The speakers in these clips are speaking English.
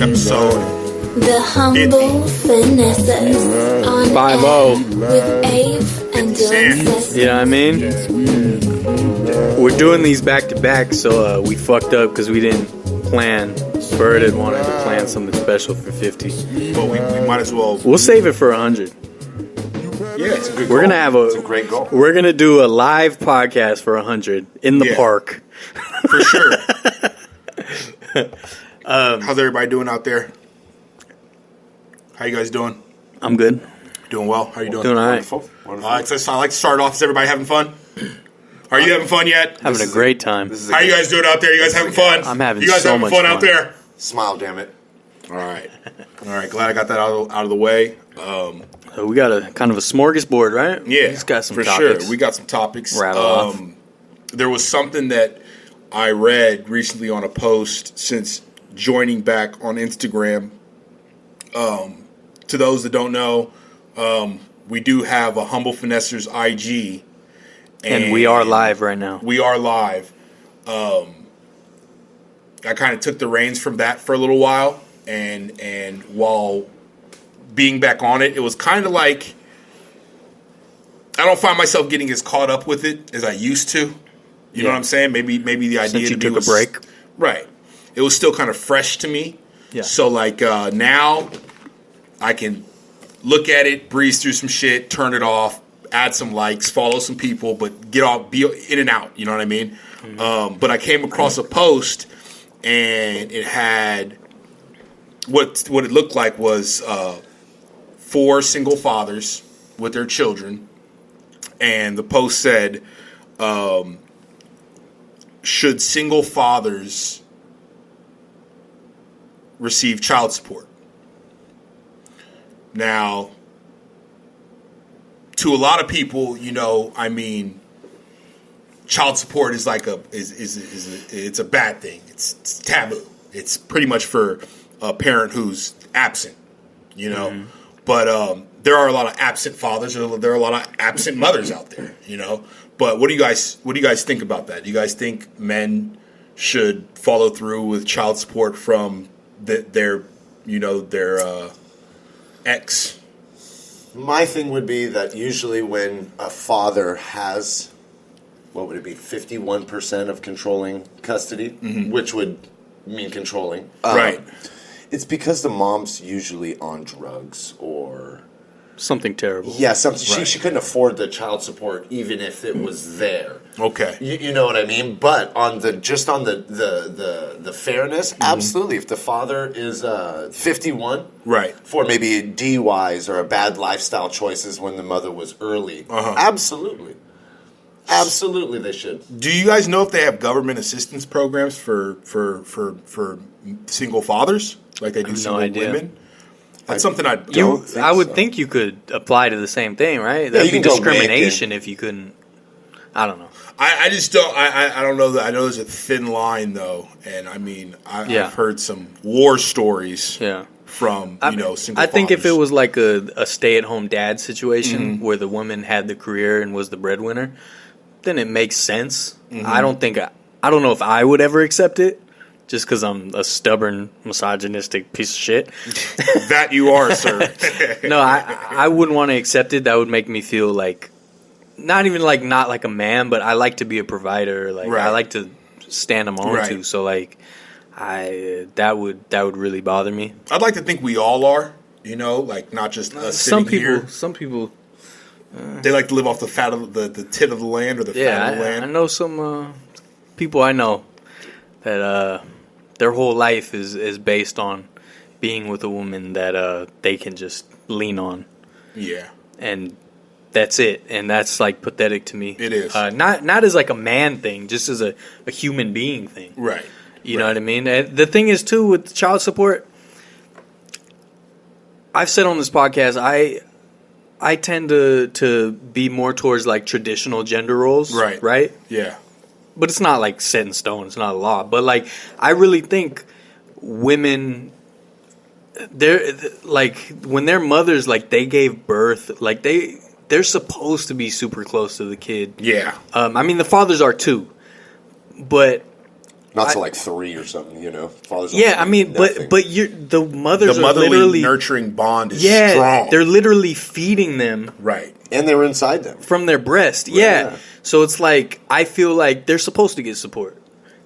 episode. The Humble Finessors on 5-0 with Abe and Dylan Sesco. You know what I mean? We're doing these back to back, so we fucked up because we didn't plan. Bird had wanted to plan something special for 50. But we might as well. We'll save it for 100. Yeah, it's a good We're goal. gonna have It's a great goal. We're gonna do a live podcast for 100 in the park. For sure. How's everybody doing out there? How you guys doing? I'm good. Doing well. How you doing? Doing all right. Wonderful. I like to start off. Is everybody having fun? Are you having fun yet? Having a great time. How you guys doing out there? You guys having fun? I'm having You guys so having much fun fun out there? Smile, damn it. All right. Glad I got that out of the way. So we got a kind of a smorgasbord, right? Yeah, He's got some for topics. sure. We got some topics. Rattle off. There was something that I read recently on a post since joining back on Instagram. To those that don't know, we do have a Humble Finessors IG. And we are live right now. We are live. I kind of took the reins from that for a little while, and while being back on it, it was kind of like I don't find myself getting as caught up with it as I used to. You know what I'm saying? Maybe the idea Since you to me took a break, right? It was still kind of fresh to me. Yeah. So like now, I can look at it, breeze through some shit, turn it off, add some likes, follow some people, but be in and out. You know what I mean? Mm-hmm. But I came across a post, and it had what it looked like was 4 single fathers with their children, and the post said, "Should single fathers receive child support?" Now, to a lot of people, I mean, child support is like it's a bad thing. It's taboo. It's pretty much for a parent who's absent, Mm-hmm. But there are a lot of absent fathers. There are a lot of absent mothers out there, But what do you guys think about that? Do you guys think men should follow through with child support from their ex? My thing would be that usually when a father has, what would it be, 51% of controlling custody, which would mean controlling. Right. It's because the mom's usually on drugs or something terrible. Yeah, something. She couldn't afford the child support even if it was there. Okay. You know what I mean? But on the fairness, absolutely. If the father is 51, right, for maybe DUIs or a bad lifestyle choices when the mother was early, absolutely they should. Do you guys know if they have government assistance programs for single fathers like they do single women? That's something I would think you could apply to the same thing, right? That'd be discrimination if you couldn't. I don't know. I just don't. I don't know that. I know there's a thin line though, and I mean I've heard some war stories. Yeah. From single I think fathers. if it was like a stay-at-home dad situation where the woman had the career and was the breadwinner, then it makes sense. I don't know if I would ever accept it. Just because I'm a stubborn, misogynistic piece of shit. That you are, sir. No, I wouldn't want to accept it. That would make me feel like, not like a man, but I like to be a provider. Like I like to stand on my own too. So like, that would really bother me. I'd like to think we all are. Like not just us sitting here. Some people. They like to live off the fat of the tit of the land or the fat of the land. I know some people I know that their whole life is based on being with a woman that they can just lean on. Yeah. And that's it. And that's like pathetic to me. It is. Not as like a man thing, just as a human being thing. Right. You know what I mean? And the thing is too with child support, I've said on this podcast, I tend to be more towards like traditional gender roles. Right. Right? Yeah. But it's not like set in stone. It's not a law. But like, I really think women, they're like when they're mothers, like they gave birth, like they're supposed to be super close to the kid. Yeah. I mean, the fathers are too, but Not to like 3 or something, Fathers I mean, but the mothers the are literally nurturing bond is strong. They're literally feeding them, right, and they were inside them from their breast. Right. Yeah, so it's like I feel like they're supposed to get support.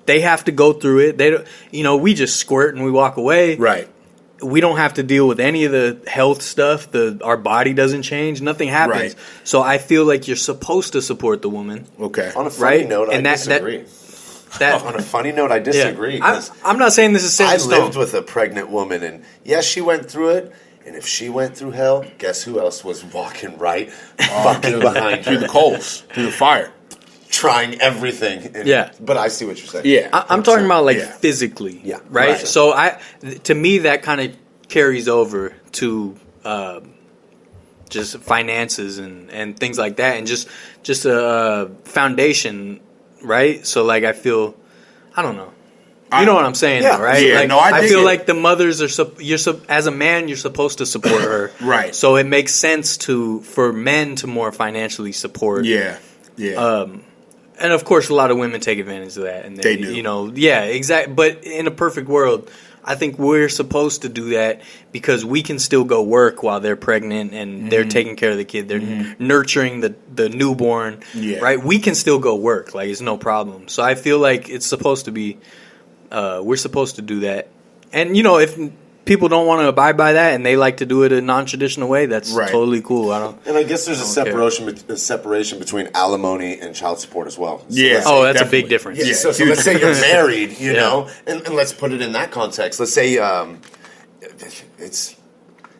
They have to go through it. They don't, we just squirt and we walk away. Right. We don't have to deal with any of the health stuff. Our body doesn't change. Nothing happens. Right. So I feel like you're supposed to support the woman. Okay. On a funny note, I disagree. On a funny note, I disagree. I'm not saying this is set in stone. I lived with a pregnant woman, and yes, she went through it. And if she went through hell, guess who else was walking right fucking behind her? Through the coals, through the fire. Trying everything. But I see what you're saying. Yeah. I'm talking about physically. Yeah. Right? So to me, that kind of carries over to just finances and things like that. And just a foundation, right? So like I feel, I don't know. You know what I'm saying, though, right? Yeah, like, I feel like the mothers are. As a man, you're supposed to support her, right? So it makes sense for men to more financially support. Yeah. And of course, a lot of women take advantage of that, and they do. Exactly. But in a perfect world, I think we're supposed to do that because we can still go work while they're pregnant and they're taking care of the kid. They're nurturing the newborn, right? We can still go work, like it's no problem. So I feel like it's supposed to be. We're supposed to do that, and if people don't want to abide by that and they like to do it a non-traditional way, that's totally cool. And I guess there's a separation between alimony and child support as well. So that's a big difference. Yeah. So let's say you're married, and let's put it in that context. Let's say it's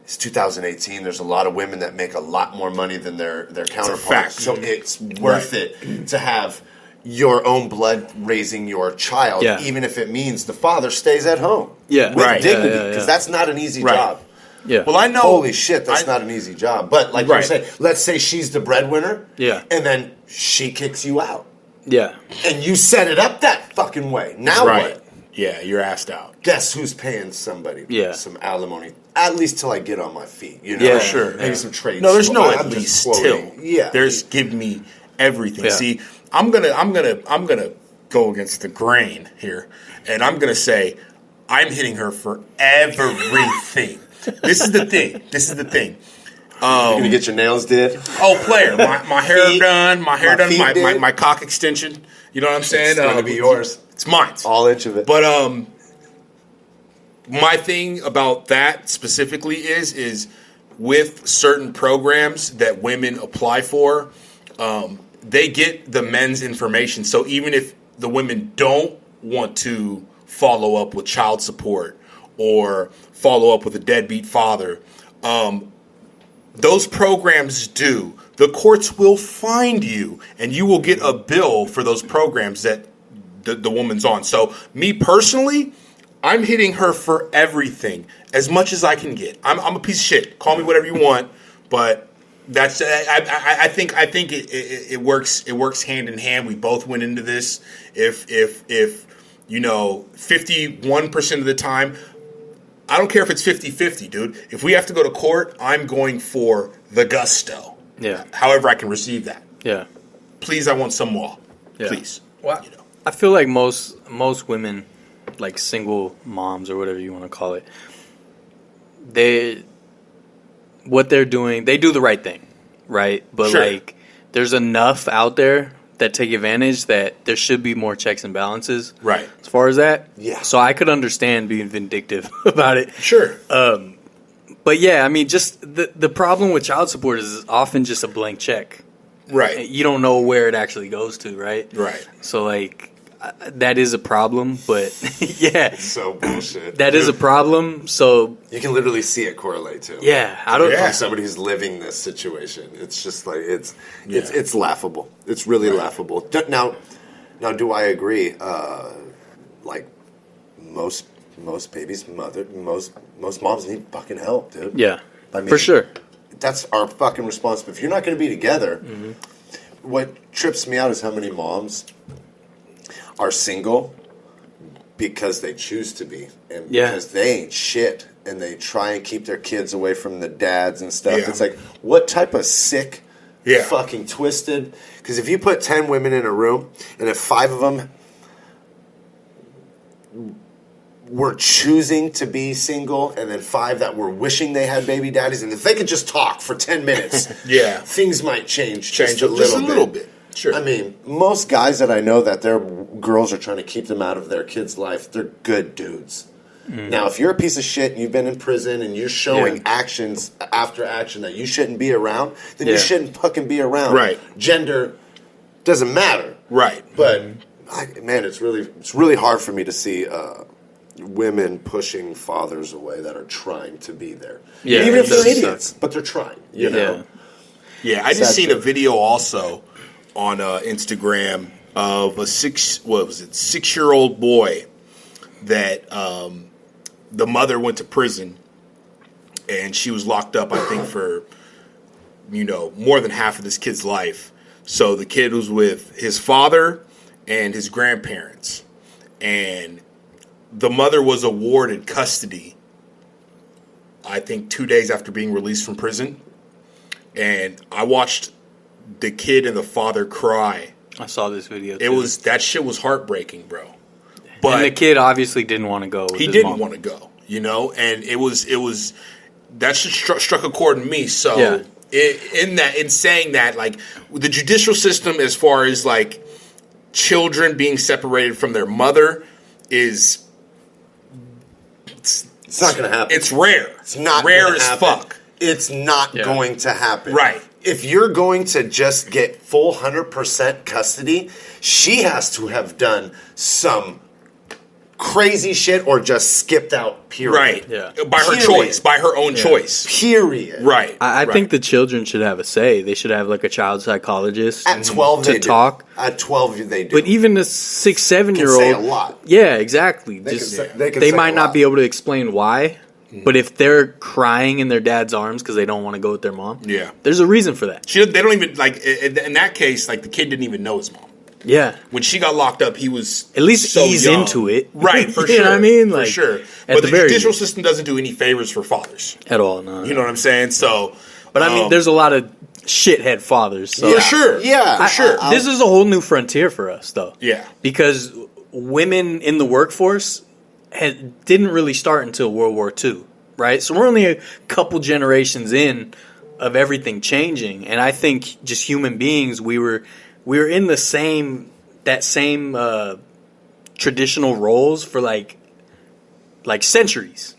2018. There's a lot of women that make a lot more money than their counterparts. So it's worth it to have your own blood raising your child, even if it means the father stays at home with dignity, because that's not an easy job. Yeah. Well, I know. Holy shit, that's not an easy job. But like you say, let's say she's the breadwinner, and then she kicks you out. Yeah. And you set it up that fucking way. Now what? Yeah, you're asked out. Guess who's paying somebody some alimony? At least till I get on my feet, Yeah, sure. Maybe some trade. No, there's no at least till. Yeah. There's give me everything. Yeah. See, I'm gonna go against the grain here, and I'm gonna say I'm hitting her for everything. This is the thing. You're gonna get your nails did? Oh, player, my hair done, my cock extension. You know what I'm saying? It's gonna be yours. It's mine, all inch of it. But my thing about that specifically is with certain programs that women apply for. They get the men's information. So even if the women don't want to follow up with child support or follow up with a deadbeat father, those programs do. The courts will find you, and you will get a bill for those programs that the woman's on. So me personally, I'm hitting her for everything, as much as I can get. I'm a piece of shit. Call me whatever you want, but... That's I think it works hand in hand. We both went into this. If 51% of the time, I don't care if it's 50-50, dude. If we have to go to court, I'm going for the gusto. Yeah. However I can receive that. Yeah. Please, I want some more. Yeah. Please. Well, I feel like most women, like single moms or whatever you want to call it, what they're doing, they do the right thing, right? But like, there's enough out there that take advantage that there should be more checks and balances, right? As far as that, yeah. So I could understand being vindictive about it, sure. But yeah, I mean, just the problem with child support is often just a blank check, right? You don't know where it actually goes to, right? Right. So like. That is a problem, but yeah, it's so bullshit. That is a problem. So you can literally see it correlate too. Yeah, from somebody who's living this situation. It's just like it's laughable. It's really laughable. Now, do I agree? Like most babies, most moms need fucking help, dude. Yeah, I mean, for sure. That's our fucking responsibility. If you're not going to be together, what trips me out is how many moms are single because they choose to be and because they ain't shit and they try and keep their kids away from the dads and stuff. Yeah. It's like, what type of sick, fucking twisted... Because if you put 10 women in a room and if 5 of them were choosing to be single, and then 5 that were wishing they had baby daddies. And if they could just talk for 10 minutes, things might change just a little bit. Sure. I mean, most guys that I know that their girls are trying to keep them out of their kids' life, they're good dudes. Now, if you're a piece of shit and you've been in prison and you're showing actions after action that you shouldn't be around, then you shouldn't fucking be around. Right. Gender doesn't matter. Right. But, man, it's really hard for me to see women pushing fathers away that are trying to be there. Yeah, even if they're idiots, but they're trying. You know? Yeah, I just seen a video also on Instagram of a 6-year-old boy that the mother went to prison, and she was locked up, I think, for more than half of this kid's life. So the kid was with his father and his grandparents, and the mother was awarded custody, I think, 2 days after being released from prison. And I watched the kid and the father cry. I saw this video too. That shit was heartbreaking, bro. But and the kid obviously didn't want to go. He didn't want to go, and it was that shit struck a chord in me. So in saying that, like, the judicial system, as far as like children being separated from their mother, it's not going to happen. It's rare. It's not rare as fuck. It's not going to happen. Right. If you're going to just get full 100% custody, she has to have done some crazy shit or just skipped out, period. Right. Yeah. By her choice. By her own choice. Period. Right. I think the children should have a say. They should have like a child psychologist at 12 to talk. At 12 they do. But even a 6-7-year-old say a lot. Yeah, exactly. They might not be able to explain why. But if they're crying in their dad's arms because they don't want to go with their mom, there's a reason for that. They don't even, like, in that case, like, the kid didn't even know his mom. Yeah. When she got locked up, he was at least so ease young. into it. Right, for sure. You know what I mean? Like, for sure. But the judicial system doesn't do any favors for fathers. At all, no. You know what I'm saying? So, but I mean, there's a lot of shithead fathers. So. For sure. Yeah. For sure. This is a whole new frontier for us, though. Yeah. Because women in the workforce didn't really start until World War II. Right, so we're only a couple generations in of everything changing, and I think just human beings, we were in the same traditional roles for like centuries,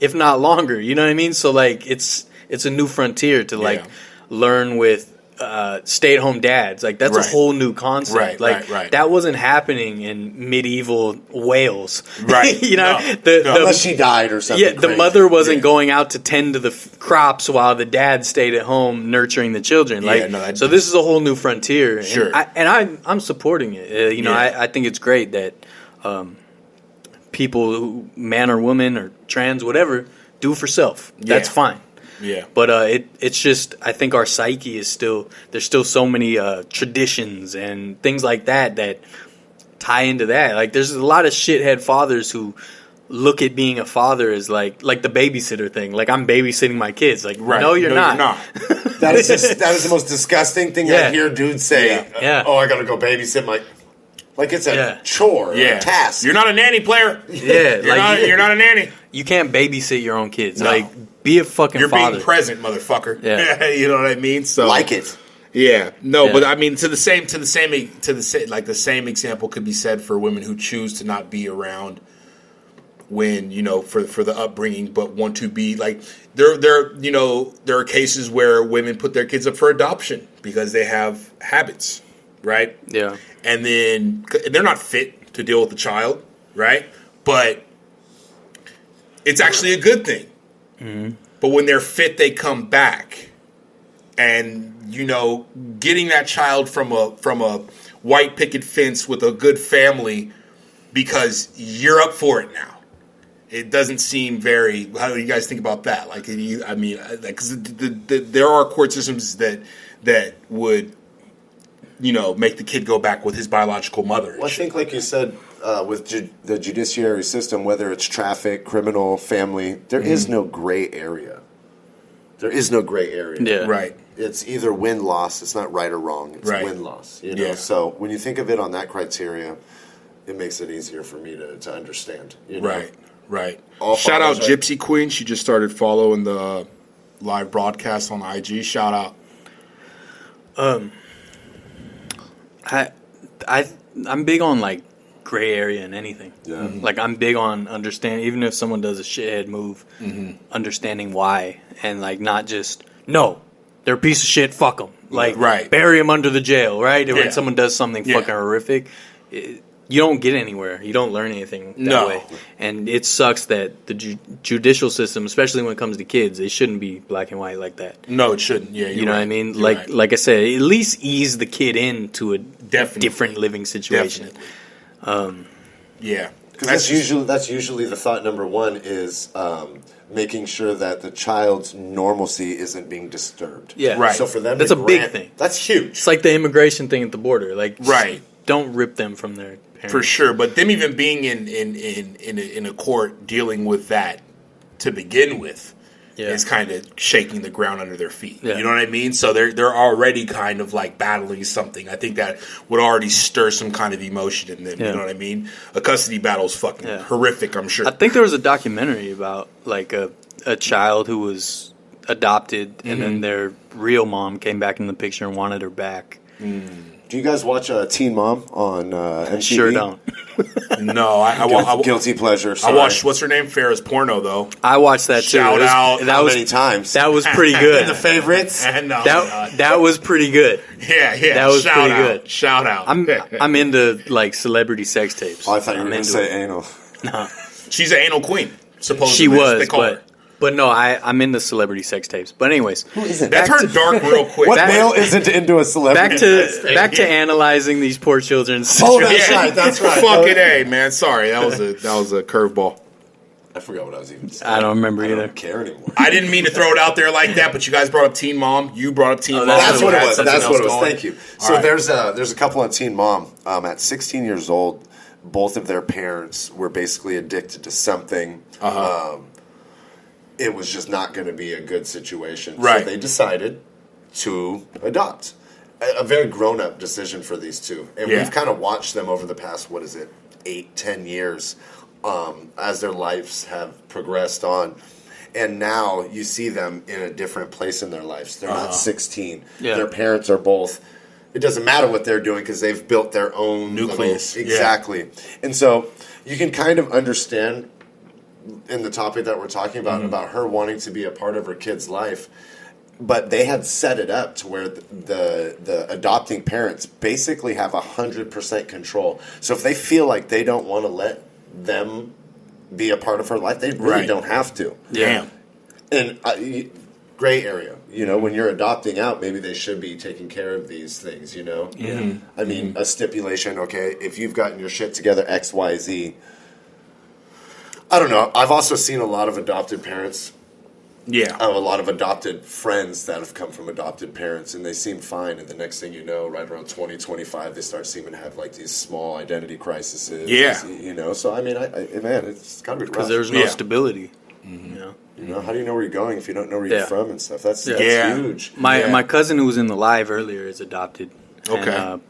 if not longer. You know what I mean? So like it's a new frontier to like learn with stay-at-home dads. Like that's a whole new concept. Right. That wasn't happening in medieval Wales. Right. You know, unless she died or something. Yeah, the mother wasn't going out to tend to the crops while the dad stayed at home nurturing the children. So this is a whole new frontier. Sure. And I'm supporting it. I think it's great that people, who, man or woman or trans, whatever, do for self. That's fine. Yeah, but it's just, I think our psyche is there's still so many traditions and things like that tie into that. Like there's a lot of shithead fathers who look at being a father as like the babysitter thing. Like I'm babysitting my kids. Like no, you're not. That is the most disgusting thing I hear dudes say. Oh, I gotta go babysit my. Like it's a chore, a task. You're not a nanny player. Yeah, you're not a nanny. You can't babysit your own kids. No. Like be a fucking You're father. Being present, motherfucker. Yeah. You know what I mean? So like it. Yeah. No, but I mean the same example could be said for women who choose to not be around when, for the upbringing, but want to be like there are cases where women put their kids up for adoption because they have habits, right? Yeah. And then they're not fit to deal with the child, right? But it's actually a good thing. Mm-hmm. But when they're fit, they come back, and getting that child from a white picket fence with a good family because you're up for it now. It doesn't seem very. How do you guys think about that? Like, because there are court systems that would make the kid go back with his biological mother. Well, I think, like you said, with the judiciary system, whether it's traffic, criminal, family, there is no gray area. There is no gray area. Yeah. Right. It's either win-loss. It's not right or wrong. It's win-loss. Yeah. So when you think of it on that criteria, it makes it easier for me to understand. Right. Shout out Gypsy Queen. She just started following the live broadcast on IG. Shout out. I'm big on like gray area in anything. Yeah. Like I'm big on understanding, even if someone does a shithead move, understanding why, and like not just no, they're a piece of shit. Fuck them. Like bury them under the jail. Right. When someone does something fucking horrific, you don't get anywhere. You don't learn anything that way. And it sucks that the judicial system, especially when it comes to kids, it shouldn't be black and white like that. No, it shouldn't. Yeah, you know what I mean? Like I said, at least ease the kid into a different living situation. Yeah. Because that's usually the thought number one is making sure that the child's normalcy isn't being disturbed. Yeah. Right. So for them that's a big thing. That's huge. It's like the immigration thing at the border. Like, don't rip them from their parents. For sure. But them even being in a court dealing with that to begin with is kind of shaking the ground under their feet. You know what I mean? So they're already kind of like battling something. I think that would already stir some kind of emotion in them. You know what I mean? A custody battle is fucking horrific, I'm sure. I think there was a documentary about like a child who was adopted and then their real mom came back in the picture and wanted her back. Do you guys watch Teen Mom on MTV? Sure don't. No, I guilty pleasure. Sorry. I watched what's her name? Farrah's Porno though. I watched that too. Shout out! How many times? That was pretty good. The favorites. That was pretty good. Yeah. That was pretty good. Shout out! I'm into like celebrity sex tapes. Oh, I thought you were going to say anal. No, she's an anal queen. Supposedly she was, they call her. But no, I'm into celebrity sex tapes. But anyways, who isn't? That turned dark real quick. What male isn't into a celebrity? Back to analyzing these poor children's. Oh, that's right. Fucking A, man. Sorry, that was a curveball. I forgot what I was even saying. I don't remember either. I don't care anymore. I didn't mean to throw it out there like that, but you guys brought up Teen Mom. You brought up Teen Mom. That's what it was. That's what it was. Thank you. So right. there's a couple on Teen Mom. At 16 years old, both of their parents were basically addicted to something. It was just not going to be a good situation. Right. So they decided to adopt. A very grown-up decision for these two. And we've kind of watched them over the past, 8-10 years as their lives have progressed on. And now you see them in a different place in their lives. They're not 16. Yeah. Their parents are both... It doesn't matter what they're doing because they've built their own... nucleus. Exactly. Yeah. And so you can kind of understand... in the topic that we're talking about her wanting to be a part of her kid's life, but they had set it up to where the adopting parents basically have 100% control. So if they feel like they don't want to let them be a part of her life, they really don't have to. Yeah. And gray area, when you're adopting out, maybe they should be taking care of these things, Yeah. I mean, a stipulation, okay, if you've gotten your shit together, X, Y, Z. I don't know. I've also seen a lot of adopted parents. Yeah. I have a lot of adopted friends that have come from adopted parents, and they seem fine. And the next thing you know, right around 20, 25, they start seeming to have like these small identity crises. Yeah. So I mean, man, it's got to be rough. Because there's no stability. How do you know where you're going if you don't know where you're from and stuff? That's huge. My cousin who was in the live earlier is adopted. Okay. And,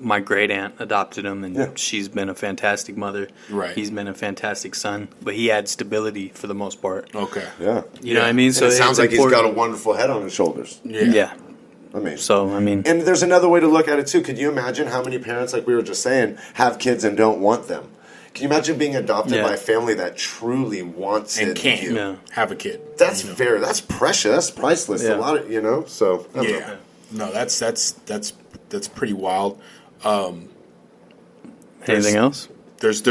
my great aunt adopted him, and she's been a fantastic mother. Right. He's been a fantastic son, but he had stability for the most part. Okay. Yeah. You know what I mean? So it sounds like he's got a wonderful head on his shoulders. Yeah. I mean, and there's another way to look at it too. Could you imagine how many parents, like we were just saying, have kids and don't want them? Can you imagine being adopted by a family that truly wants and can't have a kid? That's that's precious. That's priceless. A lot of So no, that's pretty wild. Anything else? There's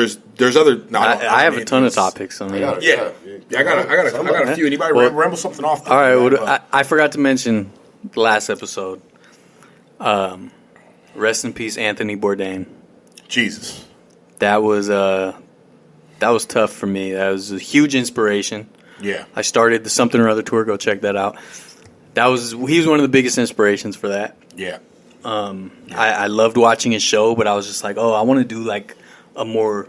other. No, I have a ton of topics. I got a few. Anybody ramble something off? All right. I forgot to mention the last episode. Rest in peace, Anthony Bourdain. Jesus, that was tough for me. That was a huge inspiration. Yeah, I started the Something or Other tour. Go check that out. He was one of the biggest inspirations for that. Yeah. I loved watching his show, but I was just like, I want to do like a more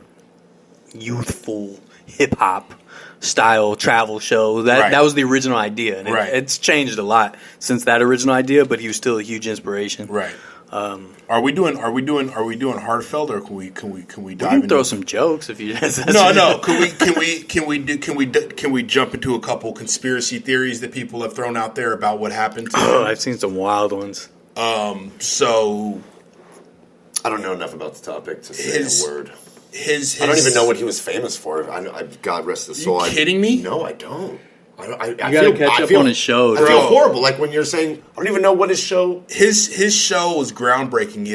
youthful hip hop style travel show. That was the original idea, and it's changed a lot since that original idea. But he was still a huge inspiration. Right. Are we doing heartfelt, or can we dive into throw some jokes if you? No. Can we jump into a couple conspiracy theories that people have thrown out there about what happened? I've seen some wild ones. So I don't know enough about the topic to say a word. I don't even know what he was famous for. God rest his soul. You kidding me? No, I don't. I gotta catch up on his shows. I feel horrible. Like when you're saying, I don't even know what his show. His show was groundbreaking.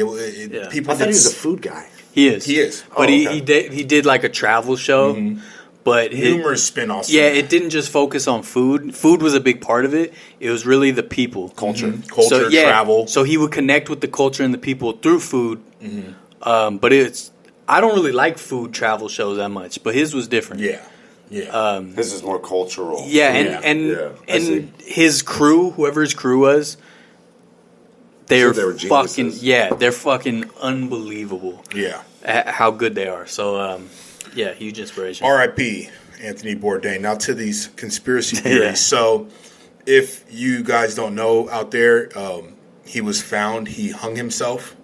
People I thought he was a food guy. He is. But he did like a travel show. Mm-hmm. But numerous spin-offs. Yeah, it didn't just focus on food. Food was a big part of it. It was really the people, culture, travel. So he would connect with the culture and the people through food. Mm-hmm. But I don't really like food travel shows that much. But his was different. Yeah. This is more cultural. Yeah, and his crew, whoever his crew was, they're fucking they're fucking unbelievable. Yeah, at how good they are. So huge inspiration. R.I.P. Anthony Bourdain. Now to these conspiracy theories. So, if you guys don't know out there, he was found. He hung himself.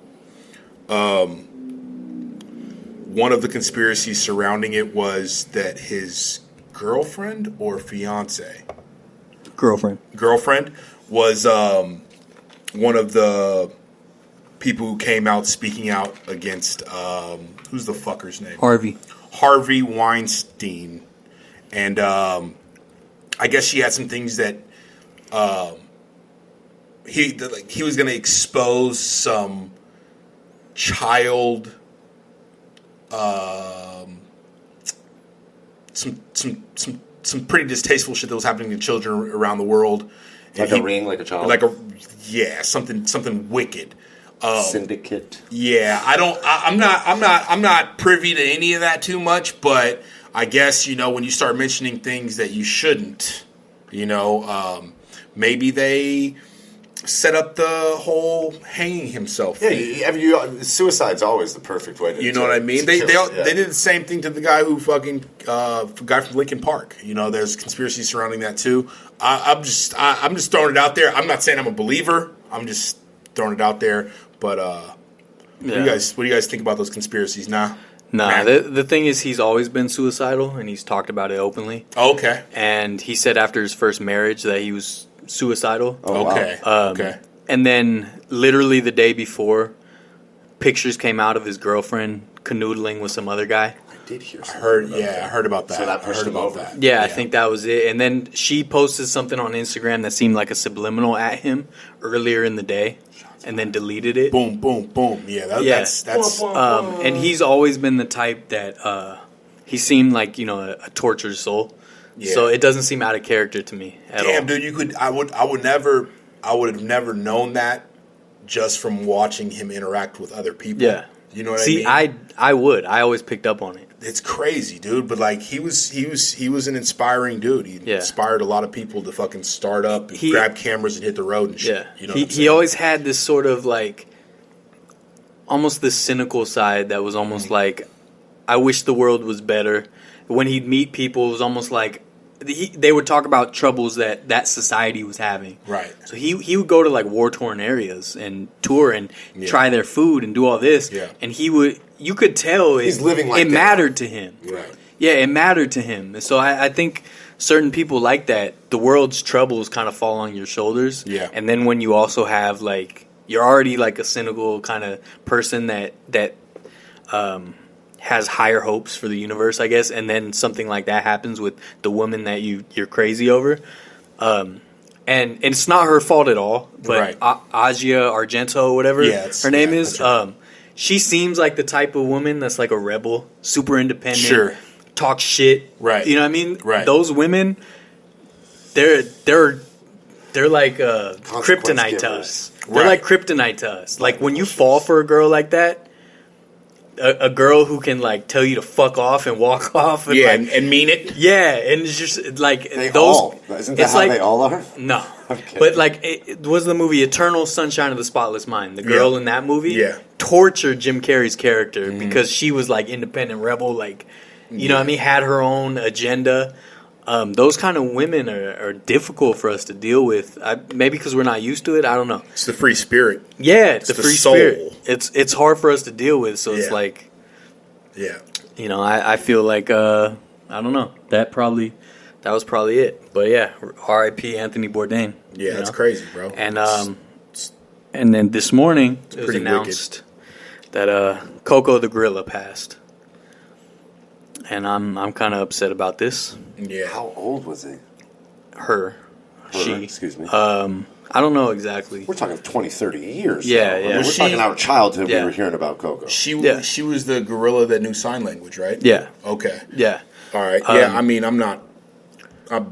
One of the conspiracies surrounding it was that his girlfriend or fiance? Girlfriend was one of the people who came out speaking out against, who's the fucker's name? Harvey Weinstein. And I guess she had some things that he was going to expose some child... some pretty distasteful shit that was happening to children around the world. Like a ring, like a child, something wicked. Syndicate. Yeah, I'm not privy to any of that too much, but I guess when you start mentioning things that you shouldn't, maybe they set up the whole hanging himself. Yeah, suicide's always the perfect way to. You know what I mean? They did the same thing to the guy who guy from Lincoln Park. There's conspiracy surrounding that too. I'm just throwing it out there. I'm not saying I'm a believer. I'm just throwing it out there. But what do you guys think about those conspiracies? Nah. The thing is, he's always been suicidal, and he's talked about it openly. Oh, okay. And he said after his first marriage that he was suicidal. Oh, okay. Wow. Okay. And then literally the day before, pictures came out of his girlfriend canoodling with some other guy. I did hear something. I heard about that. So that pushed him over. Yeah, I think that was it. And then she posted something on Instagram that seemed like a subliminal at him earlier in the day, and then deleted it. Boom, boom, boom. Yeah, that's. And he's always been the type that he seemed like a tortured soul. Yeah. So it doesn't seem out of character to me at all. Damn, dude, I would have never known that just from watching him interact with other people. Yeah. You know what I mean? See, I would. I always picked up on it. It's crazy, dude. But like he was an inspiring dude. He inspired a lot of people to fucking start up and grab cameras and hit the road and shit. Yeah. You know he always had this sort of like almost this cynical side that was almost like, I wish the world was better. When he'd meet people, it was almost like they would talk about troubles that society was having. Right. So he would go to like war-torn areas and tour and try their food and do all this. Yeah. And you could tell he's living like it mattered to him. Right. Yeah, it mattered to him. So I think certain people like that, the world's troubles kind of fall on your shoulders. Yeah. And then when you also have like, you're already like a cynical kind of person that has higher hopes for the universe, I guess, and then something like that happens with the woman that you're crazy over, and it's not her fault at all. But Asia Argento, whatever her name is, right. She seems like the type of woman that's like a rebel, super independent, talk shit. Right. You know what I mean? Right. Those women, they're like kryptonite to us. They're like kryptonite to us. Like when you fall for a girl like that. A girl who can like tell you to fuck off and walk off and and mean it. Yeah, and it's just like isn't that how they all are? No, but like it was the movie Eternal Sunshine of the Spotless Mind. The girl in that movie tortured Jim Carrey's character because she was like independent rebel, like you know what I mean, had her own agenda. those kind of women are difficult for us to deal with. Maybe because we're not used to it. I don't know. It's the free spirit. Yeah, it's the free soul. Spirit. It's hard for us to deal with. So it's like, you know, I feel like I don't know. That was probably it. But yeah, R.I.P. Anthony Bourdain. Yeah, that's crazy, bro. And then this morning it was announced that Koko the Gorilla passed. And I'm kind of upset about this. Yeah. How old was he? Her. She. Excuse me. I don't know exactly. We're talking 20, 30 years. Yeah, yeah. I mean, we're talking our childhood. We were hearing about Koko. She was the gorilla that knew sign language, right? Yeah. Okay. Yeah. All right. Yeah. I mean,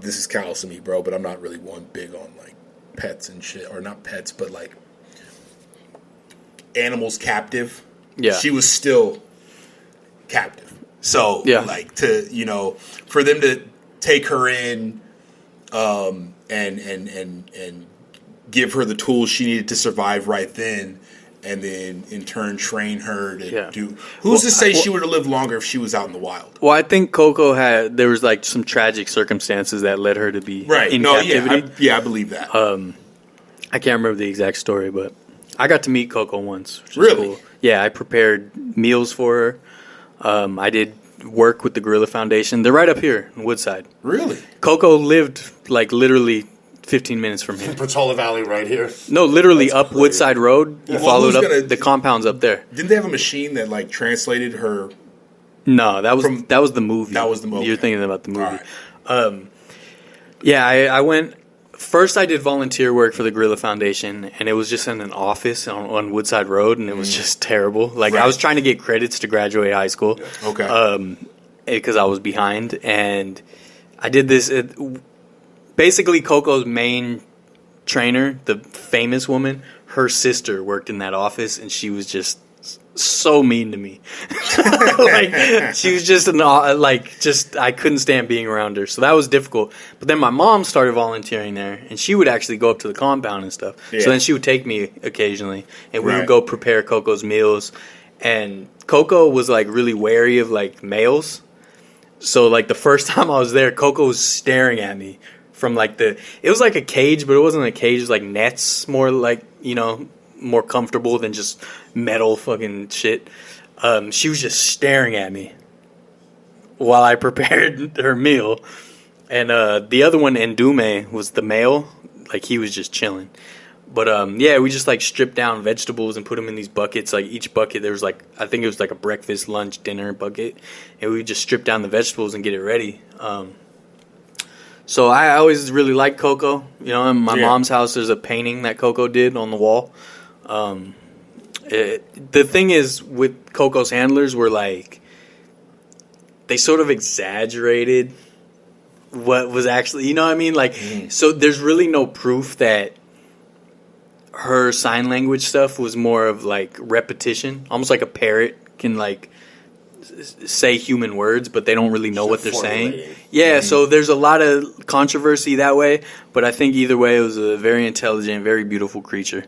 this is callous of me, bro, but I'm not really one big on like pets and shit, or not pets, but like animals captive. Yeah. She was still captive. So, like, to, you know, for them to take her in and give her the tools she needed to survive right then, and then in turn train her to do. Who's to say she would have lived longer if she was out in the wild? Well, I think Koko there was like some tragic circumstances that led her to be in captivity. I believe that. I can't remember the exact story, but I got to meet Koko once. Which really? Cool. Yeah, I prepared meals for her. I did work with the Gorilla Foundation. They're right up here in Woodside. Really? Koko lived like literally 15 minutes from here. Patola Valley right here? No, literally up Woodside Road. You followed up the compound's up there. Didn't they have a machine that like translated her? No, that was the movie. That was the movie. You're thinking about the movie. Right. I went. First, I did volunteer work for the Gorilla Foundation, and it was just in an office on Woodside Road, and it was just terrible. Like, I was trying to get credits to graduate high school. Okay. Because I was behind, and I did this. Basically, Koko's main trainer, the famous woman, her sister worked in that office, and she was just so mean to me. Like, she was just I couldn't stand being around her. So that was difficult. But then my mom started volunteering there, and she would actually go up to the compound and stuff. Yeah. So then she would take me occasionally, and we would go prepare Koko's meals. And Koko was like really wary of like males. So like the first time I was there, Koko was staring at me from like it was like a cage, but it wasn't a cage. It was like nets, more like, you know, more comfortable than just metal fucking shit. She was just staring at me while I prepared her meal. And the other one, Ndume, was the male. Like, he was just chilling. But we just like stripped down vegetables and put them in these buckets. Like, each bucket, there was like, I think it was like a breakfast, lunch, dinner bucket. And we just strip down the vegetables and get it ready. So I always really liked Koko. You know, in my mom's house, there's a painting that Koko did on the wall. The thing is with Koko's handlers were like, they sort of exaggerated what was actually, you know what I mean? Like, so there's really no proof that her sign language stuff was more of like repetition, almost like a parrot can like say human words, but they don't really know what they're saying. Yeah, so there's a lot of controversy that way, but I think either way, it was a very intelligent, very beautiful creature.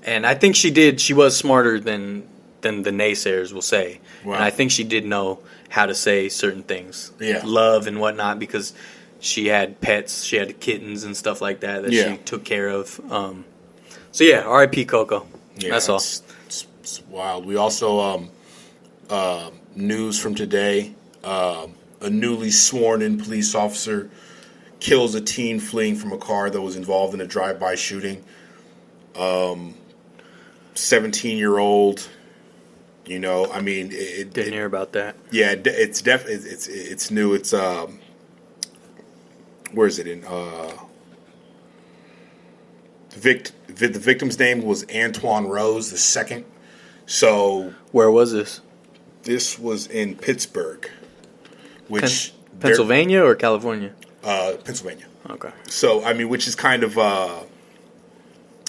And I think she was smarter than the naysayers will say. Wow. And I think she did know how to say certain things. Yeah. Love and whatnot, because she had pets, she had kittens and stuff like that she took care of. So yeah, R.I.P. Koko. Yeah, that's all. It's wild. We also, news from today, a newly sworn in police officer kills a teen fleeing from a car that was involved in a drive-by shooting. 17-year-old, you know, I mean, didn't hear about that. Yeah, it's it's new. It's where is it in? The victim's name was Antoine Rose II. So where was this? This was in Pittsburgh, which Pennsylvania or California? Pennsylvania. Okay. So I mean, which is kind of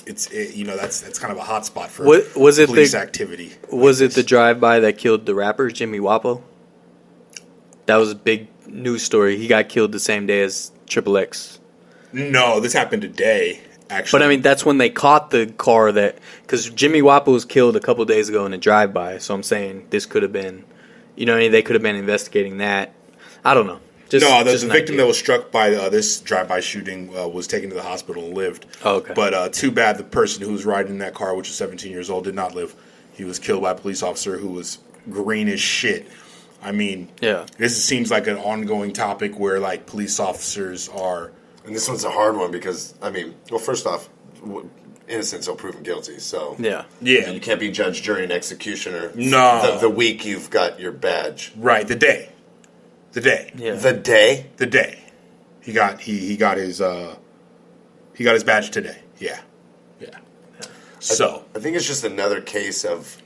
that's kind of a hot spot for police activity. Was it the drive-by that killed the rapper Jimmy Wapo? That was a big news story. He got killed the same day as Triple X. No, this happened today, actually. But I mean, that's when they caught the car because Jimmy Wapo was killed a couple days ago in a drive-by. So I'm saying this could have been, you know, they could have been investigating that. I don't know. The victim that was struck by this drive-by shooting was taken to the hospital and lived. Oh, okay. But too bad the person who was riding in that car, which was 17 years old, did not live. He was killed by a police officer who was green as shit. I mean, this seems like an ongoing topic where like police officers are. And this one's a hard one because, I mean, well, first off, innocent until proven guilty. So you can't be judge, jury, and executioner. No, the week you've got your badge. Right, the day. Yeah. The day he got his badge today. Yeah. So I think it's just another case of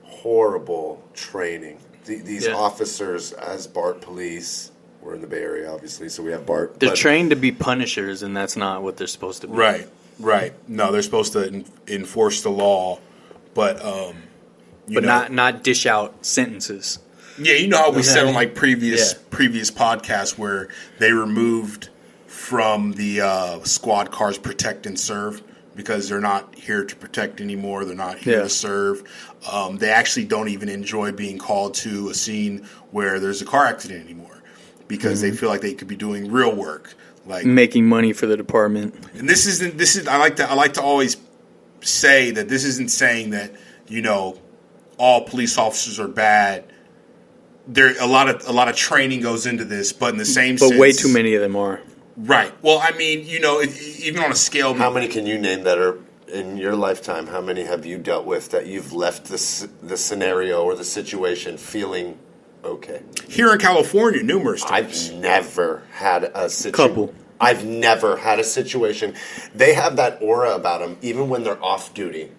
horrible training. These officers as BART police. We're in the Bay Area, obviously, so we have BART. They're trained to be punishers, and that's not what they're supposed to be. Right. No, they're supposed to enforce the law, but not dish out sentences. Yeah, you know how we said on like previous podcasts where they removed from the squad cars protect and serve because they're not here to protect anymore. They're not here to serve. They actually don't even enjoy being called to a scene where there's a car accident anymore because they feel like they could be doing real work, like making money for the department. And this is I like to always say that this isn't saying that all police officers are bad. There a lot of training goes into this, but in the same sense, way too many of them are. Right. Well, I mean, even on a scale. How many can you name that are in your lifetime? How many have you dealt with that you've left the scenario or the situation feeling okay? Here in California, numerous times. I've never had a situation. I've never had a situation. They have that aura about them, even when they're off duty.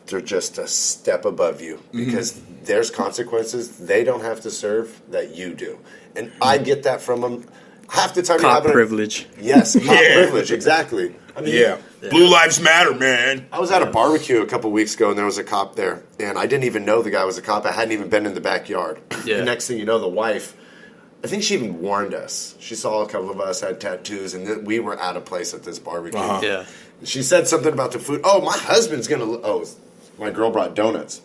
They're just a step above you because there's consequences they don't have to serve that you do. And I get that from them. Half the time cop privilege. Yes, cop privilege, exactly. I mean, Blue lives matter, man. I was at a barbecue a couple weeks ago and there was a cop there. And I didn't even know the guy was a cop. I hadn't even been in the backyard. Yeah. The next thing you know, the wife, I think she even warned us. She saw a couple of us had tattoos and we were out of place at this barbecue. Yeah. She said something about the food. Oh, my husband's going to... Oh, my girl brought donuts.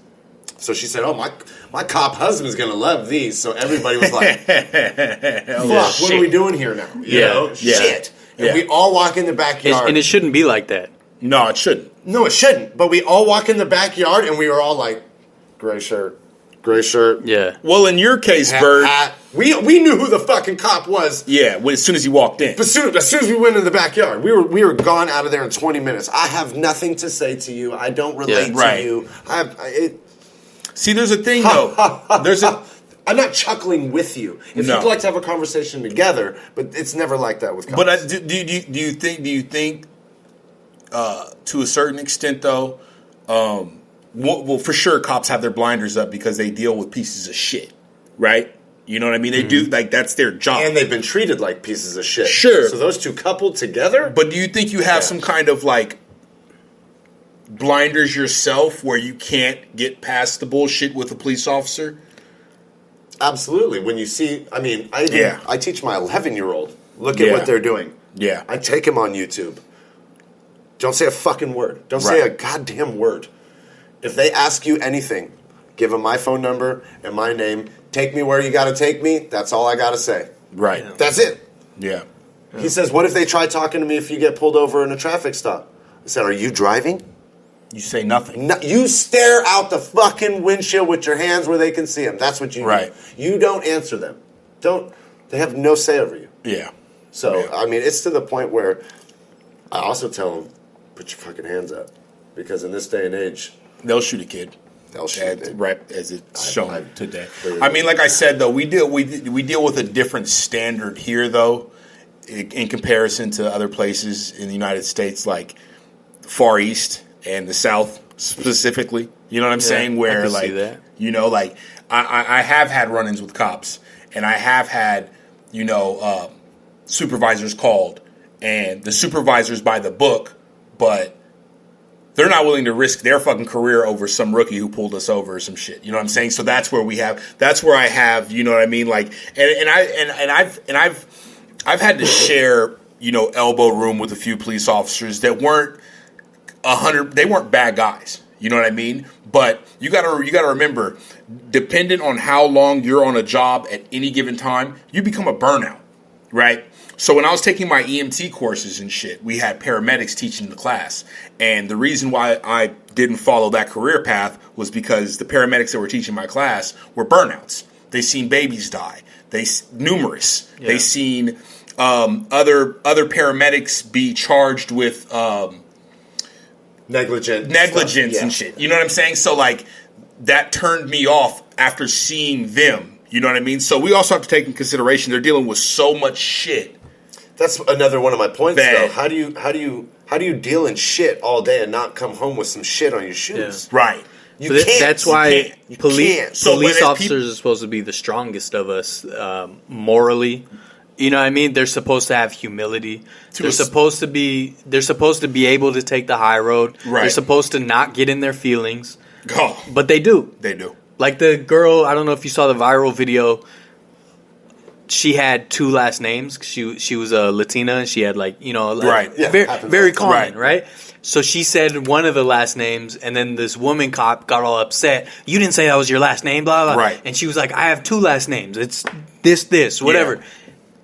So she said, oh, my cop husband's going to love these. So everybody was like, fuck, what are we doing here now? You know? Shit. And we all walk in the backyard. And it shouldn't be like that. No, it shouldn't. No, it shouldn't. But we all walk in the backyard and we were all like, gray shirt. Yeah. Well, in your case, Bird. We knew who the fucking cop was. Yeah, as soon as he walked in. But as soon as we went in the backyard, we were gone out of there in 20 minutes. I have nothing to say to you. I don't relate to you. See, there's a thing, though. I'm not chuckling with you. If you'd like to have a conversation together, but it's never like that with cops. But do you think to a certain extent, though, well, for sure, cops have their blinders up because they deal with pieces of shit, right? You know what I mean? They do, like, that's their job. And they've been treated like pieces of shit. Sure. So those two coupled together? But do you think you have some kind of, like, blinders yourself where you can't get past the bullshit with a police officer? Absolutely. When you see, I mean, I teach my 11-year-old. Look at what they're doing. Yeah. I take him on YouTube. Don't say a fucking word. Don't say a goddamn word. If they ask you anything, give them my phone number and my name. Take me where you got to take me. That's all I got to say. Right. Yeah. That's it. Yeah. He says, what if they try talking to me if you get pulled over in a traffic stop? I said, are you driving? You say nothing. No, you stare out the fucking windshield with your hands where they can see them. That's what you do. You don't answer them. They have no say over you. Yeah. So, I mean, it's to the point where I also tell them, put your fucking hands up. Because in this day and age... They'll shoot a kid. They'll shoot right as it's shown today. I mean, like I said, though, we deal with a different standard here, though, in comparison to other places in the United States, like the Far East and the South specifically. You know what I'm saying? Where, like, you know, like I have had run-ins with cops, and I have had, you know, supervisors called, and the supervisor's by the book, but they're not willing to risk their fucking career over some rookie who pulled us over or some shit. You know what I'm saying? So that's where I have, you know what I mean? Like, I've had to share, you know, elbow room with a few police officers that weren't they weren't bad guys. You know what I mean? But you gotta remember, dependent on how long you're on a job at any given time, you become a burnout, right? So when I was taking my EMT courses and shit, we had paramedics teaching the class. And the reason why I didn't follow that career path was because the paramedics that were teaching my class were burnouts. They seen babies die. Numerous. Yeah. They seen other paramedics be charged with negligence and shit. You know what I'm saying? So like that turned me off after seeing them. You know what I mean? So we also have to take in consideration they're dealing with so much shit. That's another one of my points, though. How do you deal in shit all day and not come home with some shit on your shoes? Yeah. Right. You can't. That's why police officers are supposed to be the strongest of us morally. You know what I mean? They're supposed to have humility. They're supposed to be able to take the high road. Right. They're supposed to not get in their feelings. Oh, but they do. They do. Like the girl, I don't know if you saw the viral video. She had 2 last names. She was a Latina, and she had very common, right? So she said one of the last names, and then this woman cop got all upset. You didn't say that was your last name, blah blah. Right. And she was like, "I have 2 last names. It's this, whatever." Yeah.